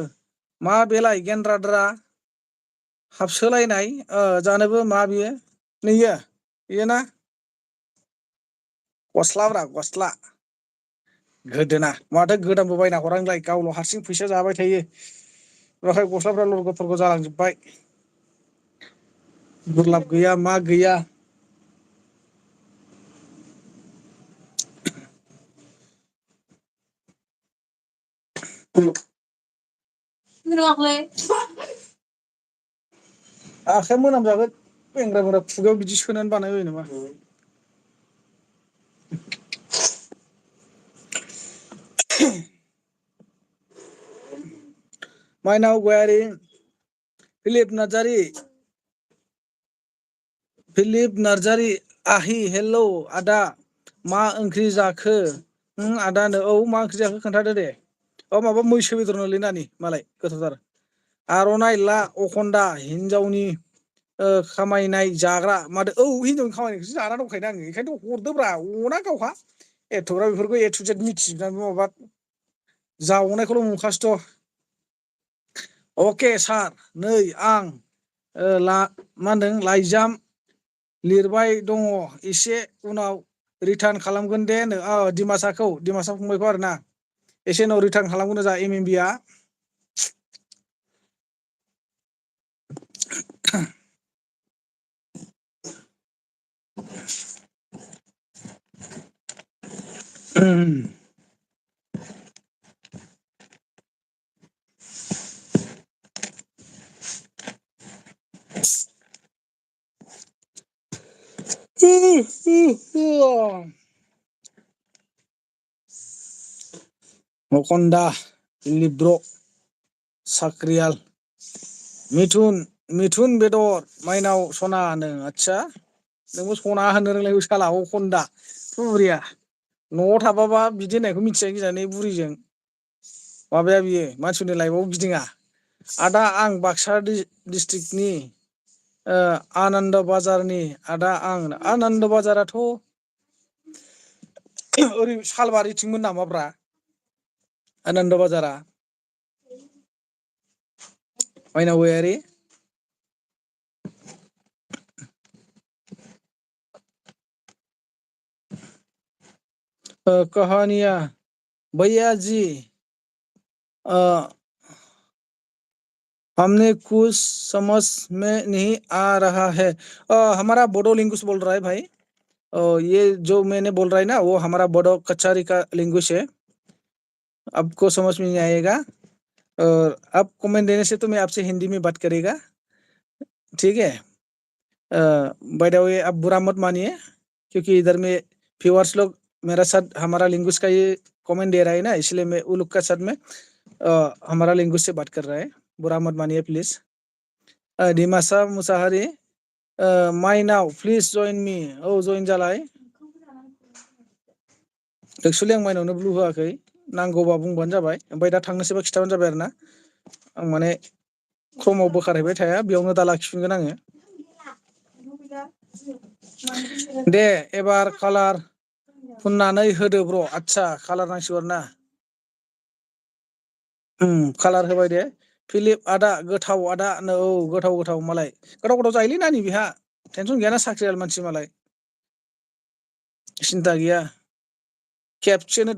मा बेलाय गेन्द्राद्रा हाबसोलायनाय जानोबो मा बियो नैयो बेयो ना गस्लाब्रा गस्ला गोदोना माथो गोदानबो बायना हरा नोंलाय गावल' हारसिं फैसा जाबाय थायो ओमफ्राय गस्लाफ्रा लरग' थरग' जालांजोबबाय गुरलाब गैया मा गैया आखाया मोनामजागोन बेंग्रा बेंग्रा खुगायाव बिदि सोनानै बानायबाय नामा माइनाव गयारि फिलिप नार्जारि आहि हेलौ आदा मा ओंख्रि जाखो आदानो औ मा ओंख्रि जाखो खोन्थादो दे माबा मैसो बेदरनोलै नानि मालाय गोथावथार आर'नाइ ला अखन्दा हिनजावनि खामायनाय जाग्रा माथो औ हिनजावनि खामायनायखौसो जाना दंखायो आङो बेखायनोथ' हरदोब्रा अना गावहा एथ'ग्रा बेफोरखौ ए टु जेट मिथिजोबनानै माबा जावनायखौल' नुखासैथ' अके सार नै आं मा होनदों लाइजाम लिरबाय दङ एसे उनाव रिटार्न खालामगोन दे डिमासा फंबायखौ आरो ना एसे उनाव रिटार्न खालामगोन जा एम बि आ अखन्दा लिब्र' साख्रियाल मिथुन बेदर माइनाव सनानो आदसा नोंबो सना होनो रोंलाय साला अखन्दा बुरिया न'आव थाबाबा बिदि होननायखौ मिथिया गिजानि बुरिजों माबाया बियो मानसिफोरनि लाइफआव गिदिङा आदा आं बाक्सा डिस्ट्रिक्टनि आनन्द बाजारनि आदा आं आनन्द बाजाराथ' ओरै सालबारिथिंमोन नामाब्रा आनन्द बाजारा माइनाव गयारि कहानिया भैया जी हमने कुछ समझ में नहीं आ रहा है हमारा बोडो लिंग्विश बोल रहा है भाई ये जो मैंने बोल रहा है ना वो हमारा बोडो कचहरी का लिंग्विश है आपको समझ में नहीं आएगा और आप कमेंट देने से तो मैं आपसे हिंदी में बात करेगा ठीक है बाय द वे आप बुरा मत मानिए क्योंकि इधर में व्यूअर्स लोग मेरा साथ हमारा लिंग्विश का ये कमेंट दे रहा है ना इसलिए मैं वो लोग का साथ में हमारा लिंग्विश से बात कर रहा है बुरा मत मानिए प्लीज डिमासा मुसाहारी माइनाव प्लिज जइन मी जइन जालाय एक्चुअली आं माइनावनो ब्लु होआखै नांगौबा बुंबानो जाबाय ओमफ्राय दा थांनोसैबा खिथाबानो जाबाय आरो ना आं माने क्रमाव बोखारहैबाय थाया बेयावनो दा लाखिफिनगोन आङो दे एबार कालार फुननानै होदो ब्र आदसा कालार नांसिगौ आरो ना कालार होबाय दे फिलिप आदा गोथाव आदा औ गोथाव मालाय गोथाव जायोलै नानि बेहा टेनसन गैयाना साख्रियाल मानसि मालाय सिन्था गैया खेबसेनो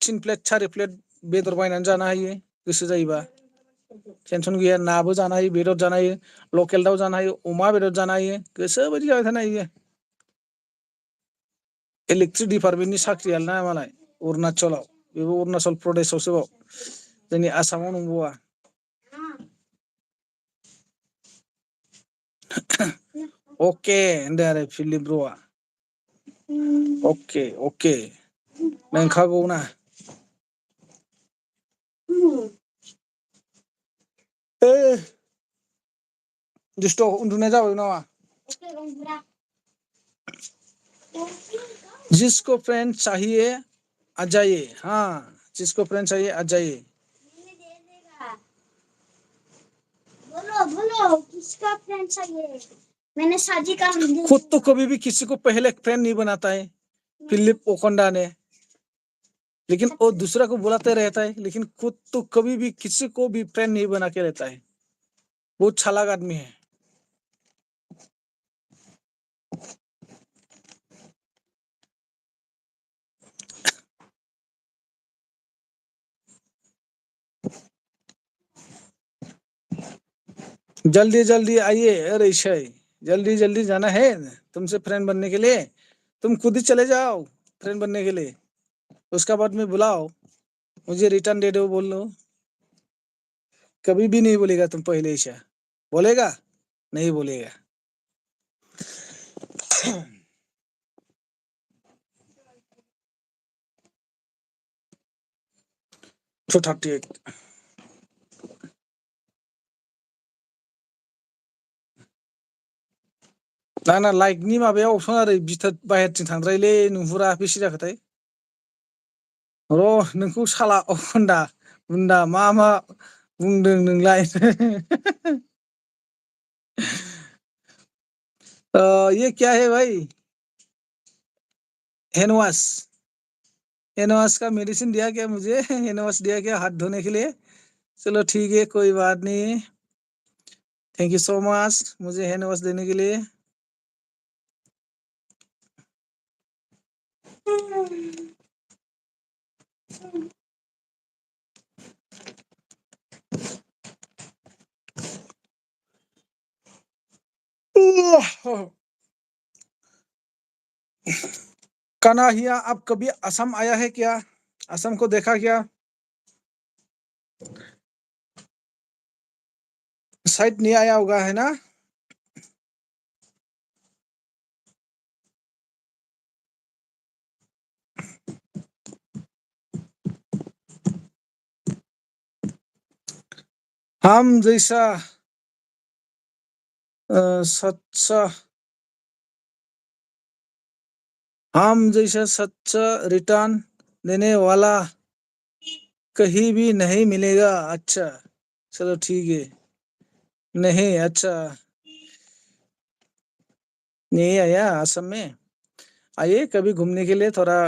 3 प्लेट 4 प्लेट बेदर बायनानै जानो हायो गोसो जायोबा टेनसन गैया नाबो जानो हायो बेदर जानो हायो लकेल दाउ जानो हायो अमा बेदर जानो हायो गोसोबायदि जाबाय थानो हायो इलेक्ट्रिक डिपार्टमेन्टनि साख्रियाल ना मालाय अरुणाचलाव बेबो अरुणाचल प्रदेशआवसोबाव जोंनि आसामाव नंबावा अके होनदों आरो फिलिप ब्र'आ अके नंखागौ ना दुस्थ' उन्दुनाय जाबाय नामा जिसको फ्रेंड चाहिए आ जाइए हाँ जिसको फ्रेंड चाहिए आ जाइए बोलो किसका फ्रेंड चाहिए मैंने साजी का खुद तो कभी भी किसी को पहले फ्रेंड नहीं बनाता है फिलिप ओकोंडा ने, लेकिन वो दूसरा को बुलाते रहता है, लेकिन खुद तो कभी भी किसी को भी फ्रेंड नहीं बना के रहता है। बहुत चालाक आदमी है। जल्दी जल्दी आइए, अरे शय, जल्दी जल्दी जाना है तुमसे फ्रेंड बनने के लिए। तुम खुद ही चले जाओ फ्रेंड बनने के लिए, उसका बाद में बुलाओ, मुझे रिटर्न दे दो बोल लो। कभी भी नहीं बोलेगा तुम पहले ईशा, बोलेगा नहीं बोलेगा। तो 38 ना लाइकनि माबाया अपसन आरो बिथोर बाहेरथिं थांद्रायलै नुहुरा बेसे जाखोथाय। र' नोंखौ साला अखन्दा बुन्दा मा बुंदों नोंलाय। ये क्या है भाई, हैंड वॉश, हैंड वॉश का मेडिसिन दिया क्या मुझे, हैंड वॉश दिया क्या हाथ धोने के लिए। चलो ठीक है कोई बात नहीं, थैंक यू सो मच मुझे हैंड वॉश देने के लिए। कन्हैया आप कभी असम आया है क्या, असम को देखा क्या, शायद नहीं आया होगा है ना। हम जैसा सच्चा, हम जैसा सच्चा रिटर्न देने वाला कहीं भी नहीं मिलेगा। अच्छा चलो ठीक है, नहीं अच्छा नहीं आया असम में, आइए कभी घूमने के लिए। थोड़ा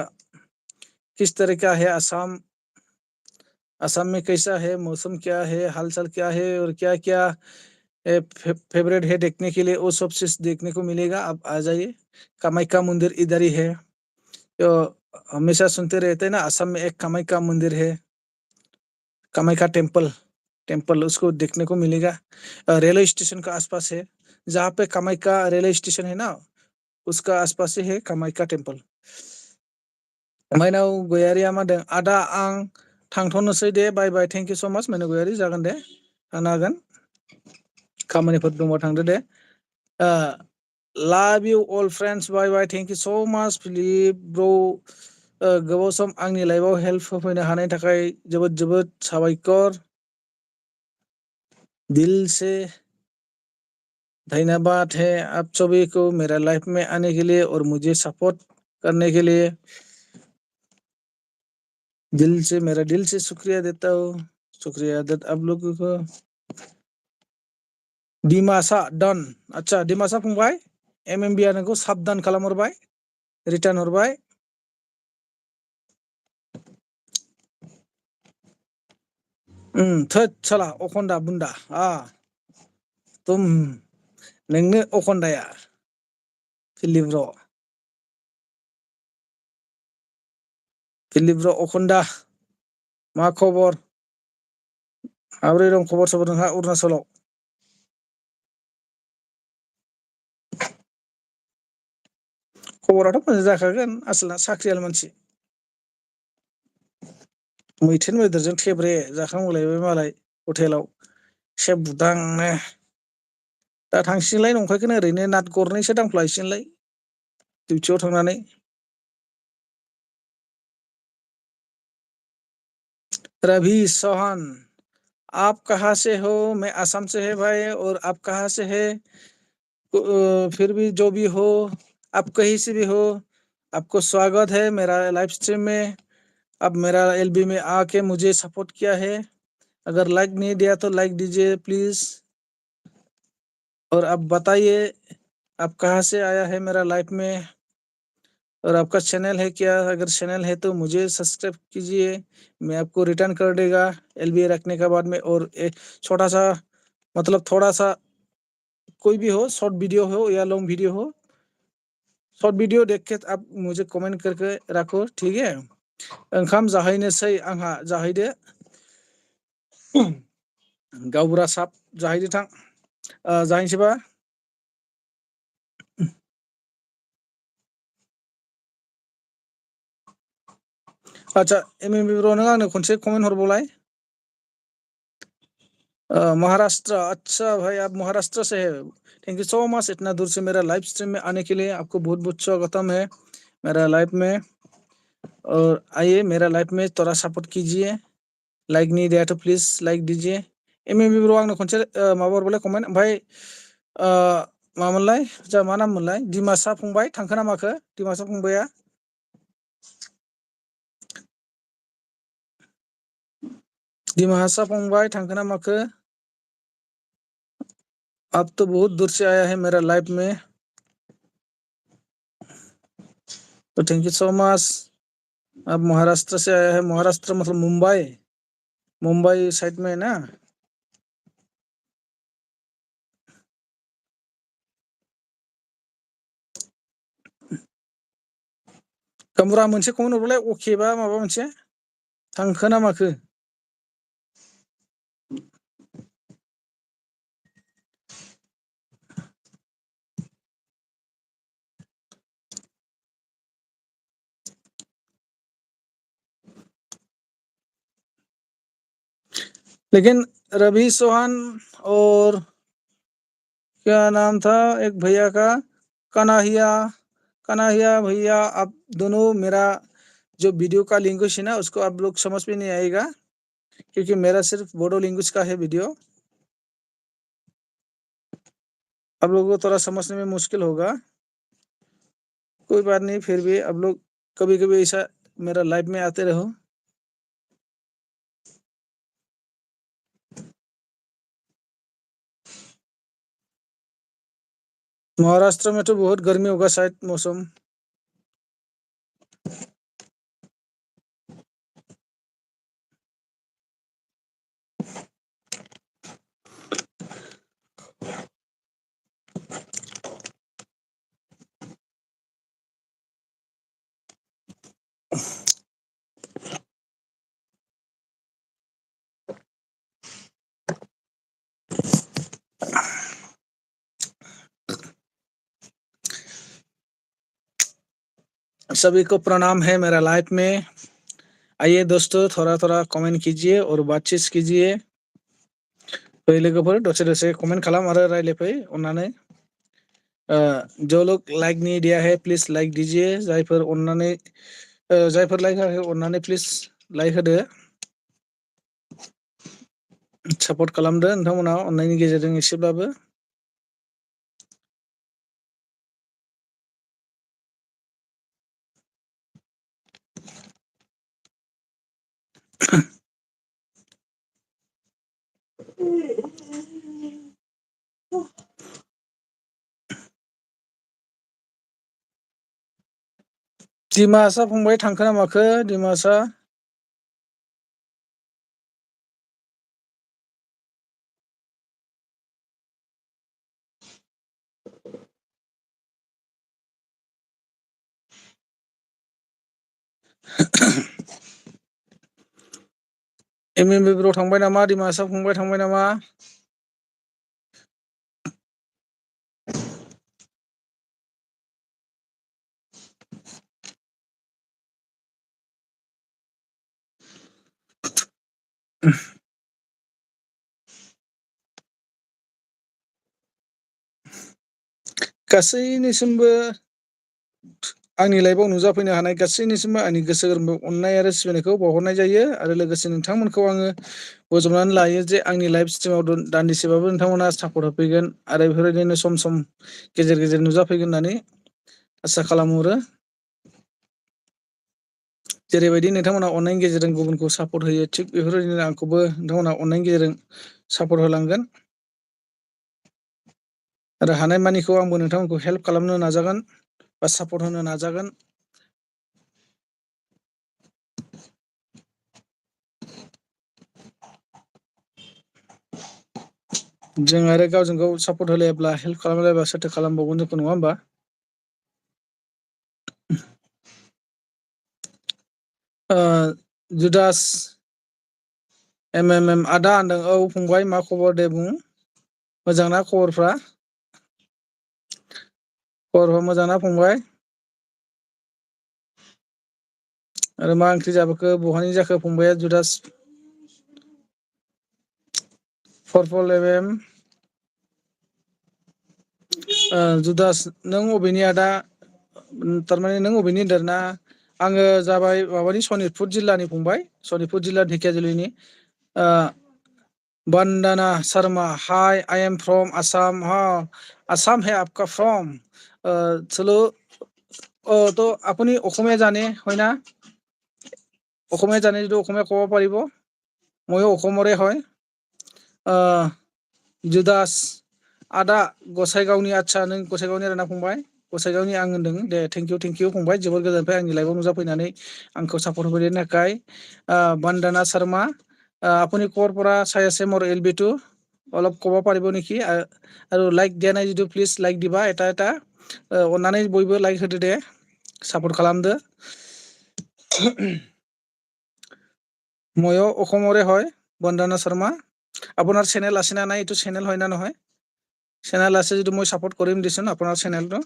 किस तरह का है असम, असम में कैसा है मौसम, क्या है हालचाल, क्या है और क्या क्या फेवरेट है देखने के लिए, वो सब चीज देखने को मिलेगा। आप आ जाइए, कामाख्या मंदिर इधर ही है। तो हमेशा सुनते रहते हैं ना, असम में एक कामाख्या मंदिर है, कामाख्या टेम्पल, टेम्पल उसको देखने को मिलेगा। रेलवे स्टेशन का आसपास है, जहाँ पे कामाख्या रेलवे स्टेशन है ना, उसका आसपास ही है कामाख्या टेम्पल। माइनाव गयारिया मादों आदा आं थांथ'नोसै दे, बाय बाय, थेंक इउ सो माच माइनाव गयारि, जागोन दे थांनो हागोन, खामानिफोर दंबा थांदो दे। Love you all friends, bye bye, thank you so much Philip bro, गोबाव सम आंनि लाइफआव हेल्प होफैनो हानायनि थाखाय जोबोद जोबोद साबायखर, दिल से धन्यवाद है आप सभी को मेरा लाइफ में आने के लिए और मुझे सपोर्ट करने के लिए। दिल से, मेरा दिल से शुक्रिया देता हूँ, शुक्रिया आप लोगों को। दिमासा डन, अच्छा दिमासा फंबाय, एमएमबी आ नोंखौ साबधान खालामहरबाय, रिटार्न हरबाय। थोद साला अखन्दा बुन्दा, तुम नोंनो अखन्दाया फिलिप ब्र अखन्दा, मा खबर, माबोरै दं खबर सबर नोंहा अरुणाचलाव। खबराथ' मोजां जाखागोन, आसोलना साख्रियाल मानसि। मैथेन बेदरजों थेब्रे जाखांबोलायबाय मालाय हटेलाव से बुदांनो। दा थांसिगोनलाय नंखायखौनो ओरैनो नाट गरनैसो दांफ्लायसिगोनलाय डिउटियाव थांनानै। रवि चौहान, आप कहाँ से हो, मैं असम से है भाई, और आप कहाँ से है, फिर भी जो भी हो, आप कहीं से भी हो, आपको स्वागत है मेरा लाइव स्ट्रीम में। अब मेरा एलबी में आके मुझे सपोर्ट किया है, अगर लाइक नहीं दिया तो लाइक दीजिए प्लीज। और अब बताइए आप कहाँ से आया है मेरा लाइफ में और आपका चैनल है क्या? अगर चैनल है तो मुझे सब्सक्राइब कीजिए, मैं आपको रिटर्न कर देगा एलबीए रखने के बाद में। और एक छोटा सा मतलब थोड़ा सा कोई भी हो, शॉर्ट वीडियो हो या लॉन्ग वीडियो हो, शॉर्ट वीडियो देख के आप मुझे कमेंट करके रखो, ठीक है? ओंखाम जाहैनोसै आंहा, जाहैदो गावबुरा साब, जाहैदो थां। जाहैनोसैबा अच्छा एमएमबि ब्र नों आंनो खनसे कमेन्ट हरबावलाय। महाराष्ट्र, अच्छा भाई आप महाराष्ट्र से है। थैंक यू सो मच इतना दूर से मेरा लाइव स्ट्रीम में आने के लिए, आपको बहुत बहुत स्वागतम है मेरा लाइव में। और आइए मेरा लाइव में थोड़ा सपोर्ट कीजिए, लाइक नहीं दिया तो प्लीज लाइक दीजिए। एमएमबि ब्र आंनो खनसे माबा हरबावलाय कमेन्ट। ओमफ्राय मामोनलाय जा मा नाम मोनलाय, दिमासा फंबाय थांखो ना माखो? दिमासा फंबाया दिमासा फंबाय थांखो ना माखो? आप तो बहुत दूर से आया है मेरा लाइव में, तो थैंक यू सो मच। आप महाराष्ट्र से आया है, महाराष्ट्र मतलब मुंबई, मुंबई साइड में है ना? कामरा मोनसे कमेन्ट हरबावलाय अके बा माबा मोनसे, थांखो ना माखो? लेकिन रवि चौहान और क्या नाम था एक भैया का, कन्हैया, कन्हैया भैया, आप दोनों मेरा जो वीडियो का लैंग्वेज है ना उसको आप लोग समझ में नहीं आएगा, क्योंकि मेरा सिर्फ बोडो लैंग्वेज का है वीडियो। आप लोगों को थोड़ा समझने में मुश्किल होगा, कोई बात नहीं, फिर भी आप लोग कभी कभी ऐसा मेरा लाइव में आते रहो। महाराष्ट्र में तो बहुत गर्मी होगा शायद मौसम। सभी को प्रणाम है मेरा लाइव में। आइए दोस्तों थोड़ा थोड़ा कमेंट कीजिए और बातचीत कीजिए। फै लोगोफोर दसे दसे कमेंट खालाम आरो रायलायफै अननानै। जो लोग लाइक नहीं दिया है प्लीज लाइक दीजिए, जायफोर अननानै जायफोर लाइक होआखै अननानै प्लीज लाइक होदो, सापर्ट खालामदो नोंथांमोना अननायनि गेजेरजों एसेब्लाबो। दिमासा फंबाय थांखो ना माखो? दिमासा एमएमबि ब्र थांबाय नामा? दिमासा फंबाय थांबाय नामा? गासैनिसिमबो आंनि लाइभआव नुजाफैनो हानाय गासैनिसिमबो आंनि गोसो गोरबोनिफ्राय अननाय आरो सिबिनायखौ बावहरनाय जायो। आरो लोगोसे नोंथांमोनखौ आङो बोजबनानै लायो जे आंनि लाइभ स्ट्रिमाव दान्दिसेबाबो नोंथांमोना सापर्ट होफैगोन आरो बेफोरबायदिनो सम सम गेजेर गेजेर नुजाफैगोन होननानै आसा खालामहरो। जेरैबायदि नोंथांमोना अननायनि गेजेरजों गुबुनखौ सापर्ट होयो, थिग बेफोरबायदिनो आंखौबो नोंथांमोना अननायनि गेजेरजों सापर्ट होलांगोन। आरो हानायमानिखौ आंबो नोंथांमोनखौ हेल्प खालामनो नाजागोन बा सापर्ट होनो नाजागोन। जों आरो गावजों गाव सापर्ट होलायाब्ला हेल्प खालामलायाब्ला सोरथो खालामबावगोन जोंखौ, नङा होमबा? जुदास आदा होनदों, औ फंबाय मा खबर दे बुं। मोजांना खबरफ्रा? खबरफ्रा मोजांना फंबाय? आरो मा ओंख्रि जाबोखो, बहानि जाखो फंबाया जुदास? जुदास नों अबेनि आदा? थारमाने नों अबेनि होनदोंना? आङो जाबाय माबानि सनितपुर जिल्लानि फंबाय, सनितपुर जिल्ला ढेकियाजुलिनि। Bandana Sharma, hi I am from Assam. Assam হে আপকা ফ্রম? চলো তো আপুনি অসমীয়া জানে হয় না? অসমীয়া জানে যদি অসমীয়া ক'ব পাৰিব। ময়ো অসমৰে হয়। जुदास आदा गसाइगावनि, आदसा नों गसाइगावनि आरोना फंबाय? गसाइगावनि आं होनदों दे, थेंकिउ फंबाय, जोबोर गोजोननिफ्राय आंनि लाइफआव नुजाफैनानै आंखौ सापर्ट होफैनायनि थाखाय। বন্দনা শৰ্মা, আপুনি ক'ৰ পৰা চাই আছে মোৰ এলবিটো অলপ ক'ব পাৰিব নেকি? আৰু লাইক দিয়া নাই যদিও প্লিজ লাইক দিবা, এটা अननानै बयबो लाइक होदो दे, सापर्ट खालामदो। ময়ো অসমৰে হয়, বন্দনা শৰ্মা। আপোনাৰ চেনেল আছে না নাই, এইটো চেনেল হয় না নহয়? চেনেল আছে যদি মই সাপোর্ট কৰিম দিচোন আপোনাৰ চেনেলটো।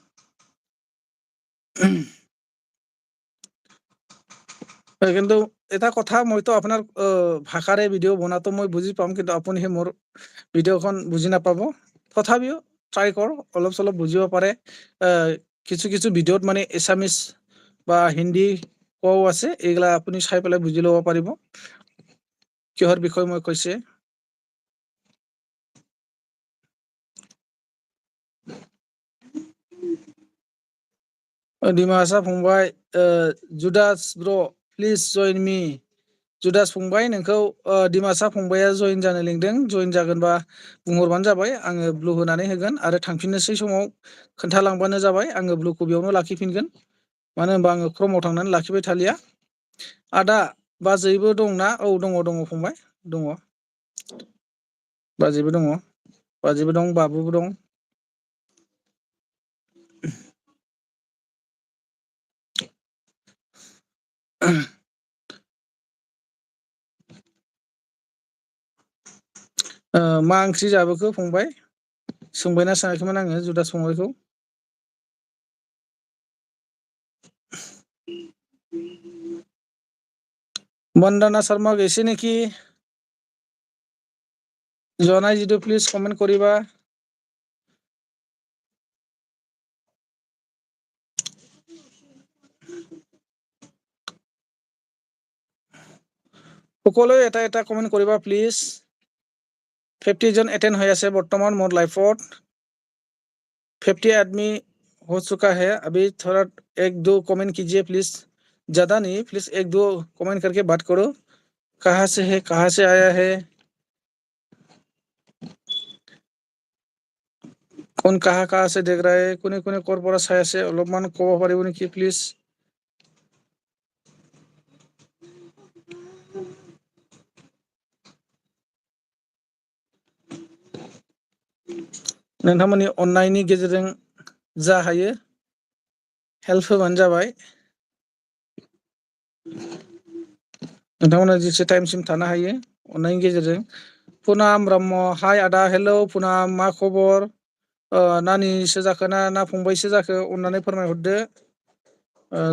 কিন্তু এটা কথা, মইতো আপোনাৰ ভাষাৰে ভিডিঅ' বনাতো মই বুজি পাম, কিন্তু আপুনিহে মোৰ ভিডিঅ'খন বুজি নাপাব। তথাপিও ট্ৰাই কৰ, অলপ চলপ বুজিব পাৰে। কিছু কিছু ভিডিঅ'ত মানে এছামিছ বা হিন্দী কোৱাও আছে, এইগিলা আপুনি চাই পেলাই বুজি ল'ব পাৰিব কিহৰ বিষয়ে মই কৈছে। डिमासा फंबाय, जुदास ब्र' प्लिज जइन मी। जुदास फंबाय, नोंखौ डिमासा फंबाया जइन जानो लिंदों। जइन जागोनबा बुंहरबानो जाबाय, आङो ब्लु होनानै होगोन। आरो थांफिननोसै समाव खोन्थालांबानो जाबाय, आङो ब्लुखौ बेयावनो लाखिफिनगोन। मानो होनबा आङो क्रमाव थांनानै लाखिबाय थालिया। आदा बाजैबो दंना? औ दङ फंबाय, दङ। बाजैबो दङ, बाबुबो दं। मा ओंख्रि जाबोखो फंबाय? सोंबायना सोङाखैमोन आङो जुदास फंबायखौ। বন্দনা শর্মা গেছে নাকি? জনাই যদি প্লিজ কমেন্ট কৰিবা। সকলোৱে এটা এটা কমেন্ট কৰিবা প্লিজ। 50 জন এটেণ্ড হৈ আছে বৰ্তমান মোৰ লাইফত। 50 आदमी हो चुका है। अभी थोड़ा एक दो कमेंट कीजिए प्लीज, ज्यादा नहीं, प्लीज एक दो कमेंट करके बात करो। कहाँ से है, कहाँ से आया है, कौन कहाँ कहाँ से देख रहा है, कोने कोने ক'ৰ পৰা চাই আছে অলপমান ক'ব পাৰিব নেকি প্লিজ। नोंथांमोननि अननायनि गेजेरजों जा हायो हेल्प होबानो जाबाय। नोंथांमोना जेसे टाइमसिम थानो हायो अननायनि गेजेरजों। पुनाम ब्रह्म, हाय आदा, हेलौ पुनाम, मा खबर? नानिसो जाखो ना फंबायसो जाखो, अननानै फोरमायहरदो।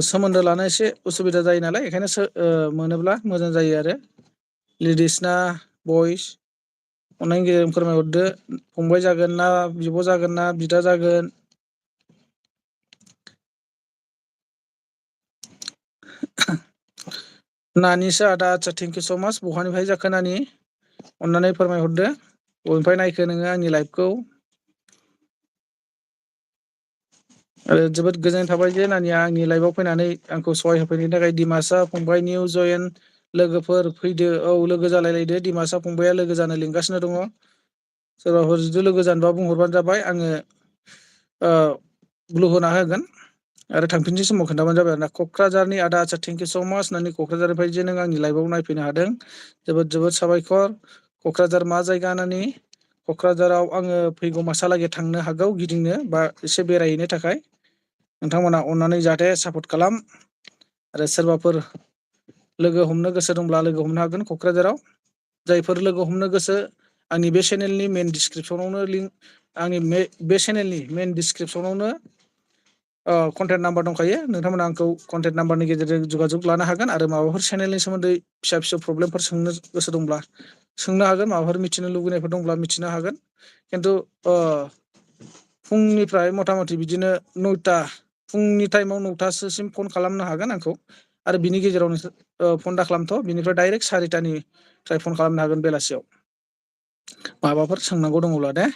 सोमोन्दो लानो एसे उसुबिदा जायो नालाय, बेखायनो मोनोब्ला मोजां जायो आरो। लेडिस ना बयस, अननायनि गेजेरजों फोरमायहरदो। फंबाय जागोन ना बिब' जागोन ना बिदा जागोन। नानिसो आदा, आदसा थेंक इउ स' माच। बहानिफ्राय जाखो नानि, अननानै फोरमायहरदो। बबेनिफ्राय नायखो नोङो आंनि लाइफखौ। आरो जोबोद गोजोननाय थाबाय जे नानिया आंनि लाइफआव फैनानै आंखौ सहाय होफैनायनि थाखाय। डिमासा फंबाय निउ जयेन, लोगोफोर फैदो, औ लोगो जालायलायदो। डिमासा फंबाया लोगो जानो लिंगासिनो दङ। सोरबाफोर जुदि लोगो जानोबा बुंहरबानो जाबाय, आङो ब्लु होना होगोन आरो थांफिनसै समाव खोन्थाबानो जाबाय आरोना क'क्राझारनि आदा आदसा थेंक इउ स' माच होननानै क'क्राझारनिफ्राय जे नों आंनि लाइभआव नायफैनो हादों जोबोद जोबोद साबायखर क'क्राझार मा जायगा होननानै क'क्राझाराव आङो फैगौ मासालागै थांनो हागौ गिदिंनो बा एसे बेरायहैनो थाखाय नोंथांमोना अननानै जाहाथे सापर्ट खालाम आरो सोरबाफोर लोगो हमनो गोसो दंब्ला लोगो हमनो हागोन क'क्राझाराव जायफोर लोगो हमनो गोसो आंनि बे चेनेलनि मेन डिसक्रिपसनावनो लिंक आंनि बे चेनेलनि मेन डिसक्रिपसनावनो कन्टेक्ट नाम्बार दंखायो नोंथांमोना आंखौ कन्टेक्ट नाम्बारनि गेजेरजों जगाजग लानो हागोन आरो माबाफोर चेनेलनि सोमोन्दै फिसा फिसौ प्रब्लेमफोर सोंनो गोसो दंब्ला सोंनो हागोन माबाफोर मिथिनो लुबैनायफोर दंब्ला मिथिनो हागोन खिन्थु फुंनिफ्राय मथा मथि बिदिनो 9टा फुंनि टाइमाव 9टासोसिम फन खालामनो हागोन आंखौ आरो बिनि गेजेराव नोंसोर फन दा खालामथ' बिनिफ्राय डाइरेक्ट 4टानिफ्राय फन खालामनो हागोन बेलासियाव माबाफोर सोंनांगौ दङब्ला दे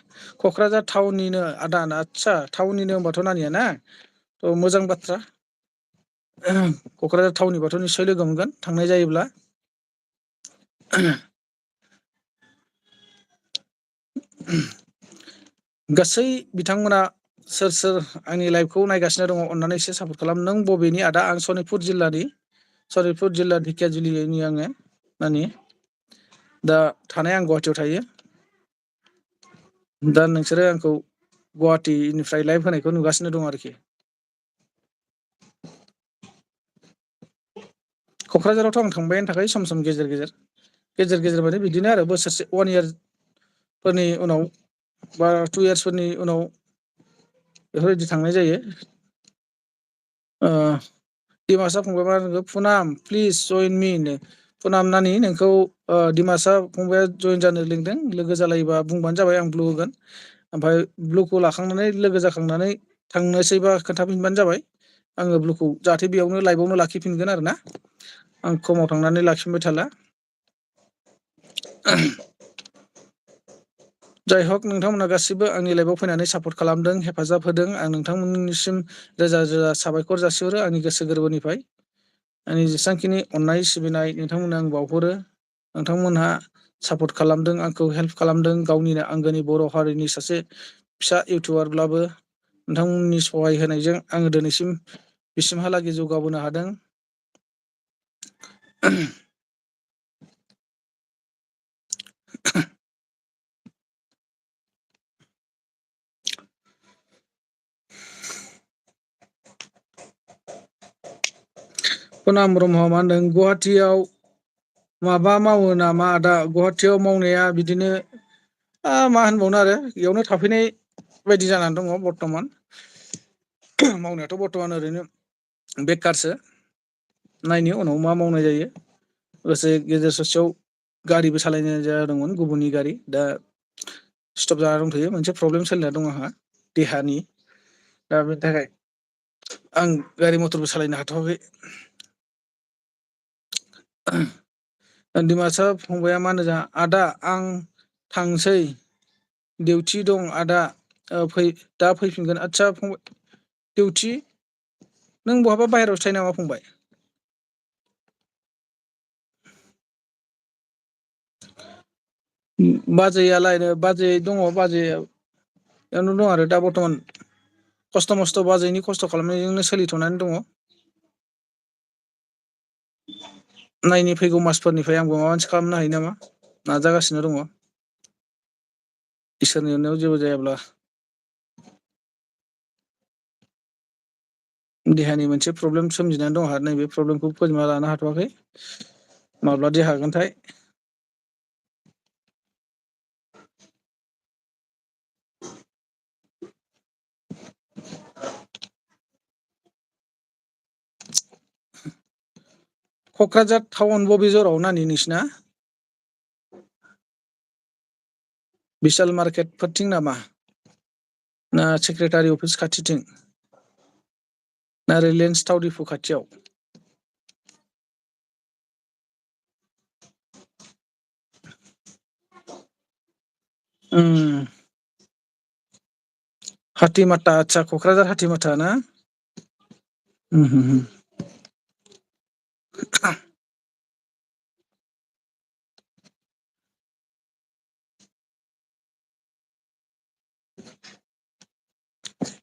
क'क्राझार टाउननिनो आदा आदसा टाउननिनो होनबाथ' नानिया ना थ' मोजां बाथ्रा क'क्राझार टाउननिबाथ' निस्सय लोगो मोनगोन थांनाय जायोब्ला गासै बिथांमोना सोर सोर आंनि लाइभखौ नायगासिनो दङ अननानै एसे सापर्ट खालाम नों बबेनि आदा आं सनितपुर जिल्ला ढेकियाजुलिनि आङो नानि दा थानाय आं गुवाहाटियाव थायो दा नोंसोरो आंखौ गुवाहाटिनिफ्राय लाइभ होनायखौ नुगासिनो दं आरोखि क'क्राझारावथ' आं थांबायानो थाखाय सम सम गेजेर गेजेर माने बिदिनो आरो बोसोरसे 1 इयार फोरनि उनाव बा 2 इयार्सफोरनि उनाव बेफोरबायदि थांनाय जायो डिमासा फंबाय मा होनखो पुनाम प्लिज जइन मि पुनाम नानि नोंखौ डिमासा फंबाया जइन जानो लिंदों लोगो जालायोबा बुंबानो जाबाय आं ब्लु होगोन ओमफ्राय ब्लुखौ लाखांनानै लोगो जाखांनानै थांनोसैबा खोन्थाफिनबानो जाबाय आङो ब्लुखौ जाहाथे बेयावनो लाइभआवनो लाखिफिनगोन आरो ना आं खमाव थांनानै लाखिनबाय थाला जाय हक नोंथांमोना गासिबो आंनि लाइभआव फैनानै सापर्ट खालामदों हेफाजाब होदों आं नोंथांमोननिसिम रोजा रोजा साबायखर जासिहरो आंनि गोसो गोरबोनिफ्राय आंनि जेसेबांखिनि अननाय सिबिनाय नोंथांमोननो आं बावहरो नोंथांमोनहा सापर्ट खालामदों आंखौ हेल्प खालामदों गावनिनो आंगोनि बर' हारिनि सासे फिसा इउटुबारब्लाबो नोंथांमोननि सहाय होनायजों आङो दिनैसिम बिसिमहालागै जौगाबोनो हादों पुनाम ब्रह्म मा होनदों गुवाहाटियाव माबा मावो नामा आदा गुवाहाटियाव मावनाया बिदिनो मा होनबावनो आरो बेयावनो थाफैनाय बायदि जानानै दङ बर्थमान मावनायाथ' बर्थमान ओरैनो बेखारसो नायनि उनाव मा मावनाय जायो लोगोसे गेजेर ससेयाव गारिबो सालायनाय जादोंमोन गुबुननि गारि दा स्टप जाना दंथ'यो मोनसे प्रब्लेम सोलिना दं आंहा देहानि दा बेनि थाखाय आं गारि मथरबो सालायनो हाथ'वाखै डिमासा फंबाया मा होनो जोंहा आदा आं थांसै डिउटि दं आदा दा फैफिनगोन आदसा फंबाय डिउटि नों बहाबा बाहेरायावसो थायो नामा फंबाय बाजैयालायनो बाजै दङ बाजैयावनो दं आरो दा बर्थमान खस्थ' मस्थ' बाजैनि खस्थ' खालामनायजोंनो सोलिथ'नानै दङ नायनि फैगौ मासफोरनिफ्राय आंबो माबा मोनसे खालामनो हायो नामा नाजागासिनो दङ इसोरनि अननायाव जेबो जायाब्ला देहानि मोनसे प्रब्लेम सोमजिनानै दं आरो नैबे प्रब्लेमखौ फोजोबना लानो हाथ'वाखै माब्लादि हागोनथाय क'क्राझार टाउन बबे जराव नानि नोंसिना बिशाल मार्केटफोरथिं नामा ना सेक्रेटारि अफिस खाथिथिं ना रिलायेन्स थाव दिफु खाथियाव हाथिमाटा आदसा क'क्राझार हाथिमाटा ना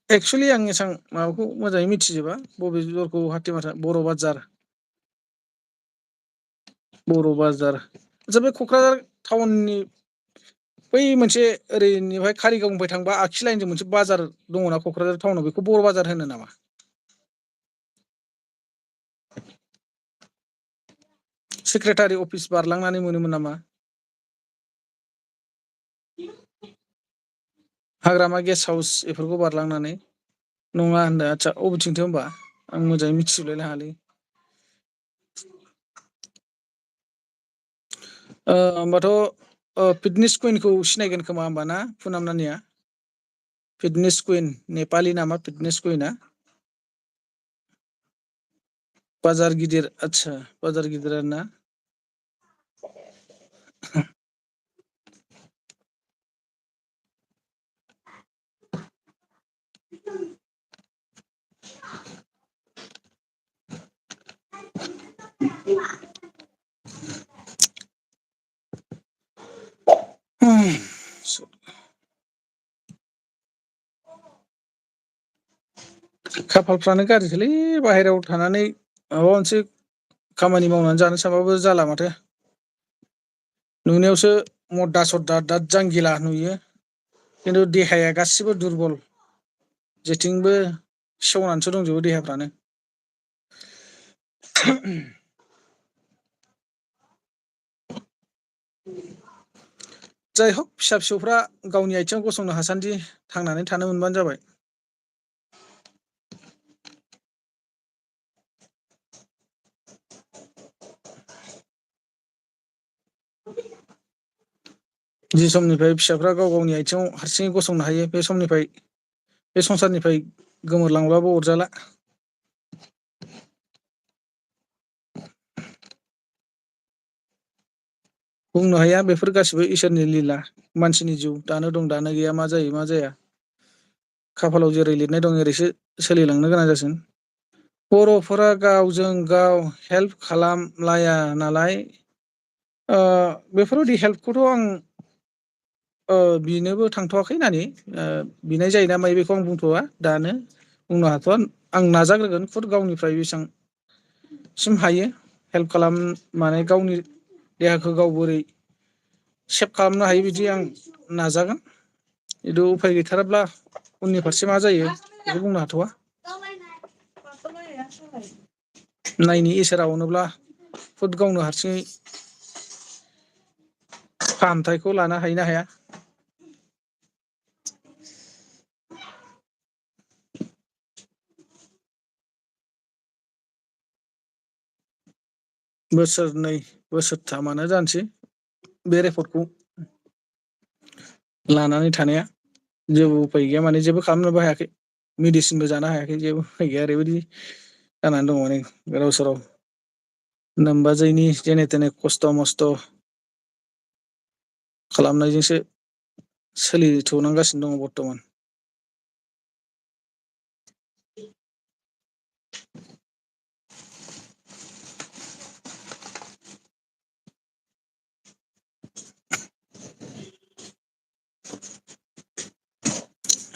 एक्सुवेलि आं एसां माबाखौ मोजाङै मिथिजोबा बबे जरखौ हाथिमाथा बर' बाजार आच्छा बे क'क्राझार टाउननि बै मोनसे ओरैनिफ्राय कारिगावनिफ्राय थांबा आगसि लाइनजों मोनसे बाजार दङना क'क्राझार टाउनाव बेखौ बर' बाजार होनो नामा? सेक्रेटारि अफिस बारलांनानै मोनोमोन नामा? हाग्रामा गेस्ट हाउस बेफोरखौ बारलांनानै नङा होनदों आदसा अबेथिंथो होनबा आं मोजाङै मिथिजोबलाय लाङालै होमबाथ' फिटनेस कुइनखौ सिनायगोन खोमा होमबा ना पुनाम नानिया फिटनेस कुइन नेपालि नामा फिटनेस कुइना बाजार गिदिर आदसा बाजार गिदिर आरो ना खाफालफ्रानो गाज्रिसोलै बाहेरायाव थानानै माबा मोनसे खामानि मावनानै जानो सानबाबो जाला माथो नुनायावसो मदा सदा दाद जांगिला नुयो खिन्थु देहाया गासिबो दुरबल जेथिंबो सेवनानैसो दंजोबो देहाफ्रानो जाय हक फिसा फिसौफ्रा गावनि आथिङाव गसंनो हासान्दि थांनानै थानो मोनबानो जाबाय जि समनिफ्राय फिसाफ्रा गाव गावनि आथिङाव हारसिङै गसंनो हायो बे समनिफ्राय बे संसारनिफ्राय गोमोरलांब्लाबो अरजाला बुंनो हाया बेफोर गासिबो इसोरनि लिला मानसिनि जिउ दानो दं दानो गैया मा जायो मा जाया खाफालाव जेरै लिरनाय दं ओरैसो सोलिलांनो गोनां जासिगोन बर'फोरा गावजों गाव हेल्प खालामलाया नालाय बेफोरबायदि हेल्पखौथ' आं बिनोबो थांथ'वाखै नानि बिनाय जायोना मायो बेखौ आं बुंथ'वा दानो बुंनो हाथ'वा आं नाजाग्रोगोन खुद गावनिफ्राय बेसेबांसिम हायो हेल्प खालाम माने गावनि देहाखौ गाव बोरै सेभ खालामनो हायो बिदि आं नाजागोन खिन्थु उफाय गैथाराब्ला उननि फारसे मा जायो बेखौ बुंनो हाथ'वा नायनि इसोरा अनोब्ला खुद गावनो हारसिङै फाहामथायखौ लानो हायो ना हाया बोसोरनै बोसोरथामानो जानोसै बे रेकर्डखौ लानानै थानाया जेबो उफाय गैया माने जेबो खालामनोबो हायाखै मेडिसिनबो जानो हायाखै जेबो उफाय गैया ओरैबायदि जानानै दङ माने गोदाव सोराव नोमबाजैनि जेने थेने खस्थ' मस्थ' खालामनायजोंसो सोलिथ'नांगासिनो दङ बर्थमान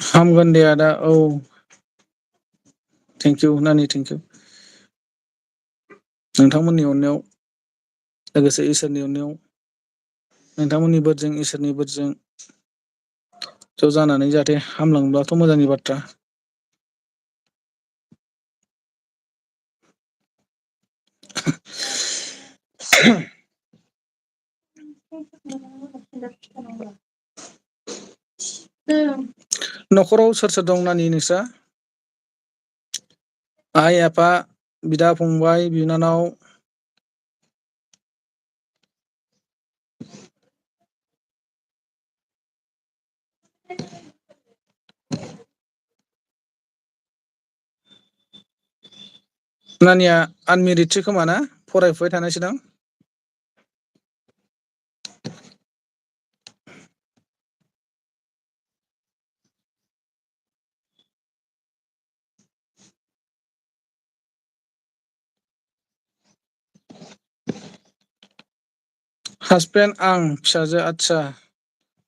हामगोन दे आदा औ थेंकिउ नानि थेंकिउ नोंथांमोननि अननायाव लोगोसे इसोरनि अननायाव नोंथांमोननि बोरजों इसोरनि बोरजों ज' जानानै जाहाथे हामलांब्लाथ' मोजांनि बाथ्रा न'खराव सोर सोर दं नानि नोंस्रा आइ आफा बिदा फंबाय बिनानाव नानिया आनमेरिडसो खोमा ना फरायफुबाय थानायसो दां हासबेन्ड आं फिसाजो आदसा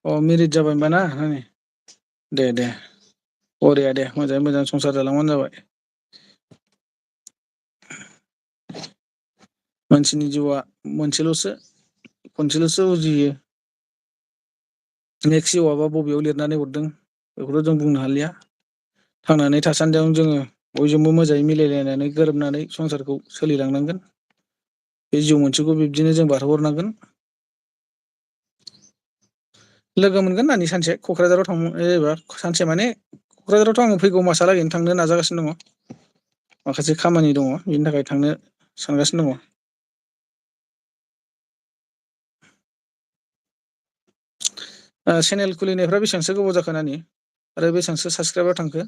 अ मेरिड जाबाय होनबा ना नानि दे बरिया दे मोजाङै मोजां संसार जालांबानो जाबाय। मानसिनि जिउआ मोनसेल'सो खनसेल'सो उजियो। नेक्स्ट जिउआबा बबेयाव लिरनानै हरदों बेखौथ' जों बुंनो हालिया। थांनानै थासान्दियावनो जोङो बयजोंबो मोजाङै मिलायलायनानै गोरोबनानै संसारखौ सोलिलांनांगोन। बे जिउ मोनसेखौ बिब्दिनो जों बारहोहरनांगोन। लोगो मोनगोन नानि सानसे क'क्राझाराव जेनेबा सानसे माने क'क्राझारावथ' आङो फैगौ मासालागैनो थांनो नाजागासिनो दङ। माखासे खामानि दङ बेनि थाखाय थांनो सानगासिनो दङ। चेनेल खुलिनायफ्रा बेसेबांसो गोबाव जाखो नानि आरो बेसेबांसो साबसक्राइबार थांखो?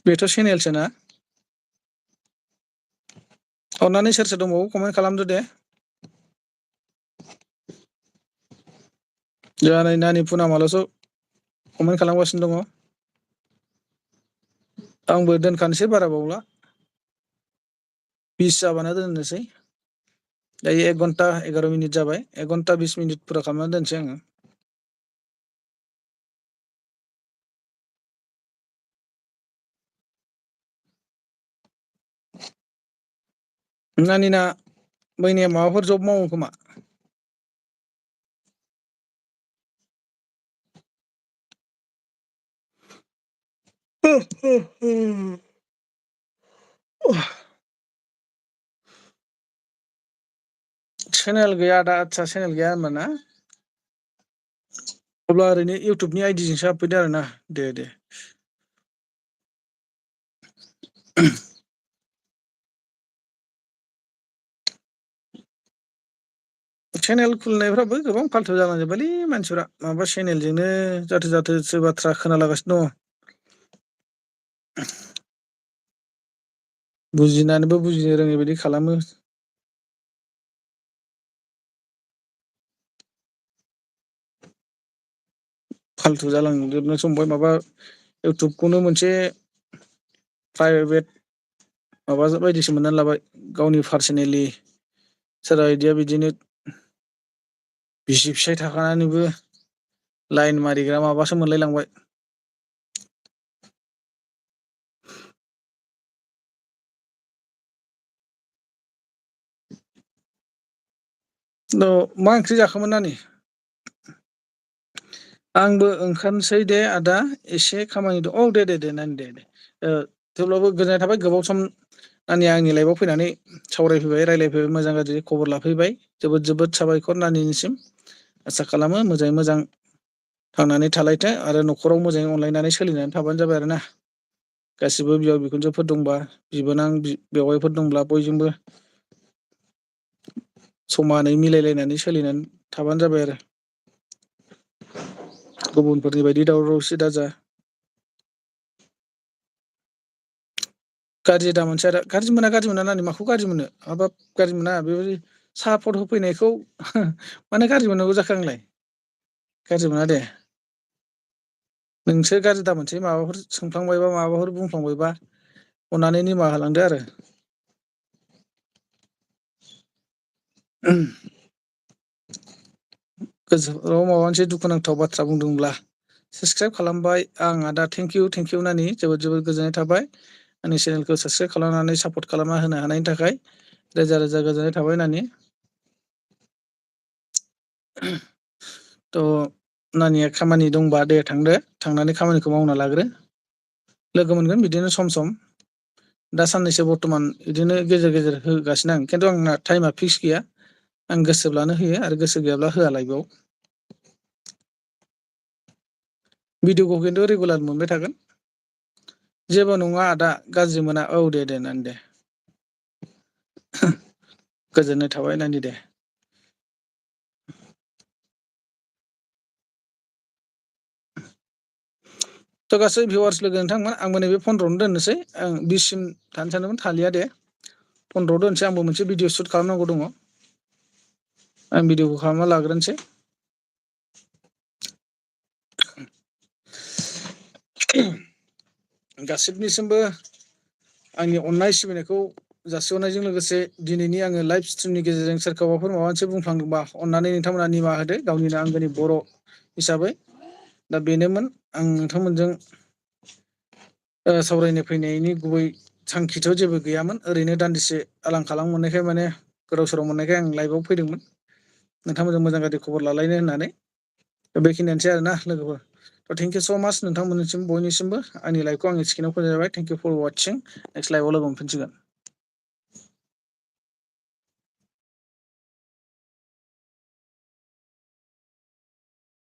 बेथ' चेनेलसो ना? अननानै सोर सोर दंबावो कमेन्ट खालामदो दे। जोंहा नै नानि पुनामाल'सो कमेन्ट खालामगासिनो दङ। आंबो दोनखानोसै बारा बावला। 20 जाबानो दोननोसै। दायो 1 घन्टा 11 मिनिट जाबाय 1 घन्टा 20 मिनिट फुरा खालामनानै दोनसै आङो। नानिना मैया माबाफोर जब मावो खोमा? चेनेल गैया दा आदसा चेनेल गैया होनबा ना? अब्ला ओरैनो इउटुबनि आइडिजोंसो हाबफैदो आरो ना दे दे। चेनेल खुलिनायफ्राबो गोबां फाल्थु जालांजोब्बायलै मानसिफ्रा माबा चेनेलजोंनो जाथो जाथोसो बाथ्रा खोनालागासिनो दङ। बुजिनानैबो बुजिनो रोङै बायदि खालामो। फाल्थु जालांजोबनोसो हमबाय माबा इउटुबखौनो मोनसे प्राइभेट माबा बायदिसो मोननानै लाबाय गावनि पार्सनेलि सोरबा बायदिया बिदिनो बिसि फिसाय थाखानानैबो लाइन मारिग्रा माबासो मोनलाय लांबाय। मा ओंख्रि जाखोमोन नानि? आंबो ओंखारनोसै दे आदा एसे खामानि दं औ दे दे दे नानि दे दे। थेवब्लाबो गोजोननाय थाबाय गोबाव सम नानिया आंनि लाइफआव फैनानै सावरायफैबाय रायलायफैबाय मोजां गाज्रि खबर लाफैबाय जोबोद जोबोद साबायखर नानिनिसिम। आसा खालामो मोजाङै मोजां थांनानै थालायथों आरो न'खराव मोजाङै अनलायनानै सोलिनानै थाबानो जाबाय आरो ना। गासिबो बिहाव बिखुनजोफोर दंबा बिबोनां बेवाइफोर दंब्ला बयजोंबो समानै मिलायलायनानै सोलिनानै थाबानो जाबाय आरो। गुबुनफोरनि बायदि दावराव दावसि दाजा। गाज्रि दा मोनसै आदा गाज्रि मोना नानि माखौ गाज्रि मोनो हाबाब गाज्रि मोना बेबायदि सापर्ट होफैनायखौ मानो गाज्रि मोननांगौ जाखो आंलाय गाज्रि मोना दे। नोंसो गाज्रि दा मोनसै माबाफोर सोंफ्लांबायबा माबाफोर बुंफ्लांबायबा अननानै निमाहा होलांदो आरो। गोसोआव माबा मोनसे दुखुनांथाव बाथ्रा बुंदोंब्ला साबसक्राइब खालामबाय आं आदा थेंकिउ नानि जोबोद जोबोद गोजोननाय थाबाय। आंनि चेनेलखौ साबसक्राइब खालामनानै सापर्ट खालामना होनो हानायनि थाखाय रोजा रोजा गोजोननाय थाबाय नानि। थ' नानिया खामानि दंबा दे थांदो थांनानै खामानिखौ मावना लाग्रो। लोगो मोनगोन बिदिनो सम सम। दा साननैसो बर्थ'मान बिदिनो गेजेर गेजेर होगासिनो आं खिन्थु आंना टाइमा फिक्स गैया। आं गोसोब्लानो होयो आरो गोसो गैयाब्ला होआ लाइभआव। भिडिअखौ खिन्थु रेगुलार मोनबाय थागोन। जेबो नङा आदा गाज्रि मोना औ दे दे नानि दे। गोजोननाय थाबाय नानि दे। थ' गासै भिवार्स लोगो नोंथांमोन आंबो नैबे फन्द्रआवनो दोननोसै आं 20सिम थानो सानदोंमोन थालिया दे। फन्द्रआव दोनसै आंबो मोनसे भिडिअ सुट खालामनांगौ दङ। आं भिडिअखौ खालामना लाग्रोनोसै। गासिबनिसिमबो आंनि अननाय सिबिनायखौ जासिहरनायजों लोगोसे दिनैनि आङो लाइभ स्ट्रिमनि गेजेरजों सोरखौबाफोर माबा मोनसे बुंफ्लांदोंबा अननानै नोंथांमोना निमाहा होदो गावनिनो आंगोनि बर' हिसाबै। दा बेनोमोन आं नोंथांमोनजों सावरायनो फैनायनि गुबै थांखिथ' जेबो गैयामोन, ओरैनो दान्दिसे आलां खालां मोननायखाय माने गोदाव सोराव मोननायखाय आं लाइभआव फैदोंमोन नोंथांमोनजों मोजां गाज्रि खबर लालायनो होननानै। बेखिनियानोसै आरोना लोगोफोर। थेंक इउ स' माच नोंथांमोननिसिम बयनिसिमबो आंनि लाइभखौ आंनि स्क्रिनाव फोजोबबाय। Thank you for watching. Next लाइभआव लोगो मोनफिनसिगोन।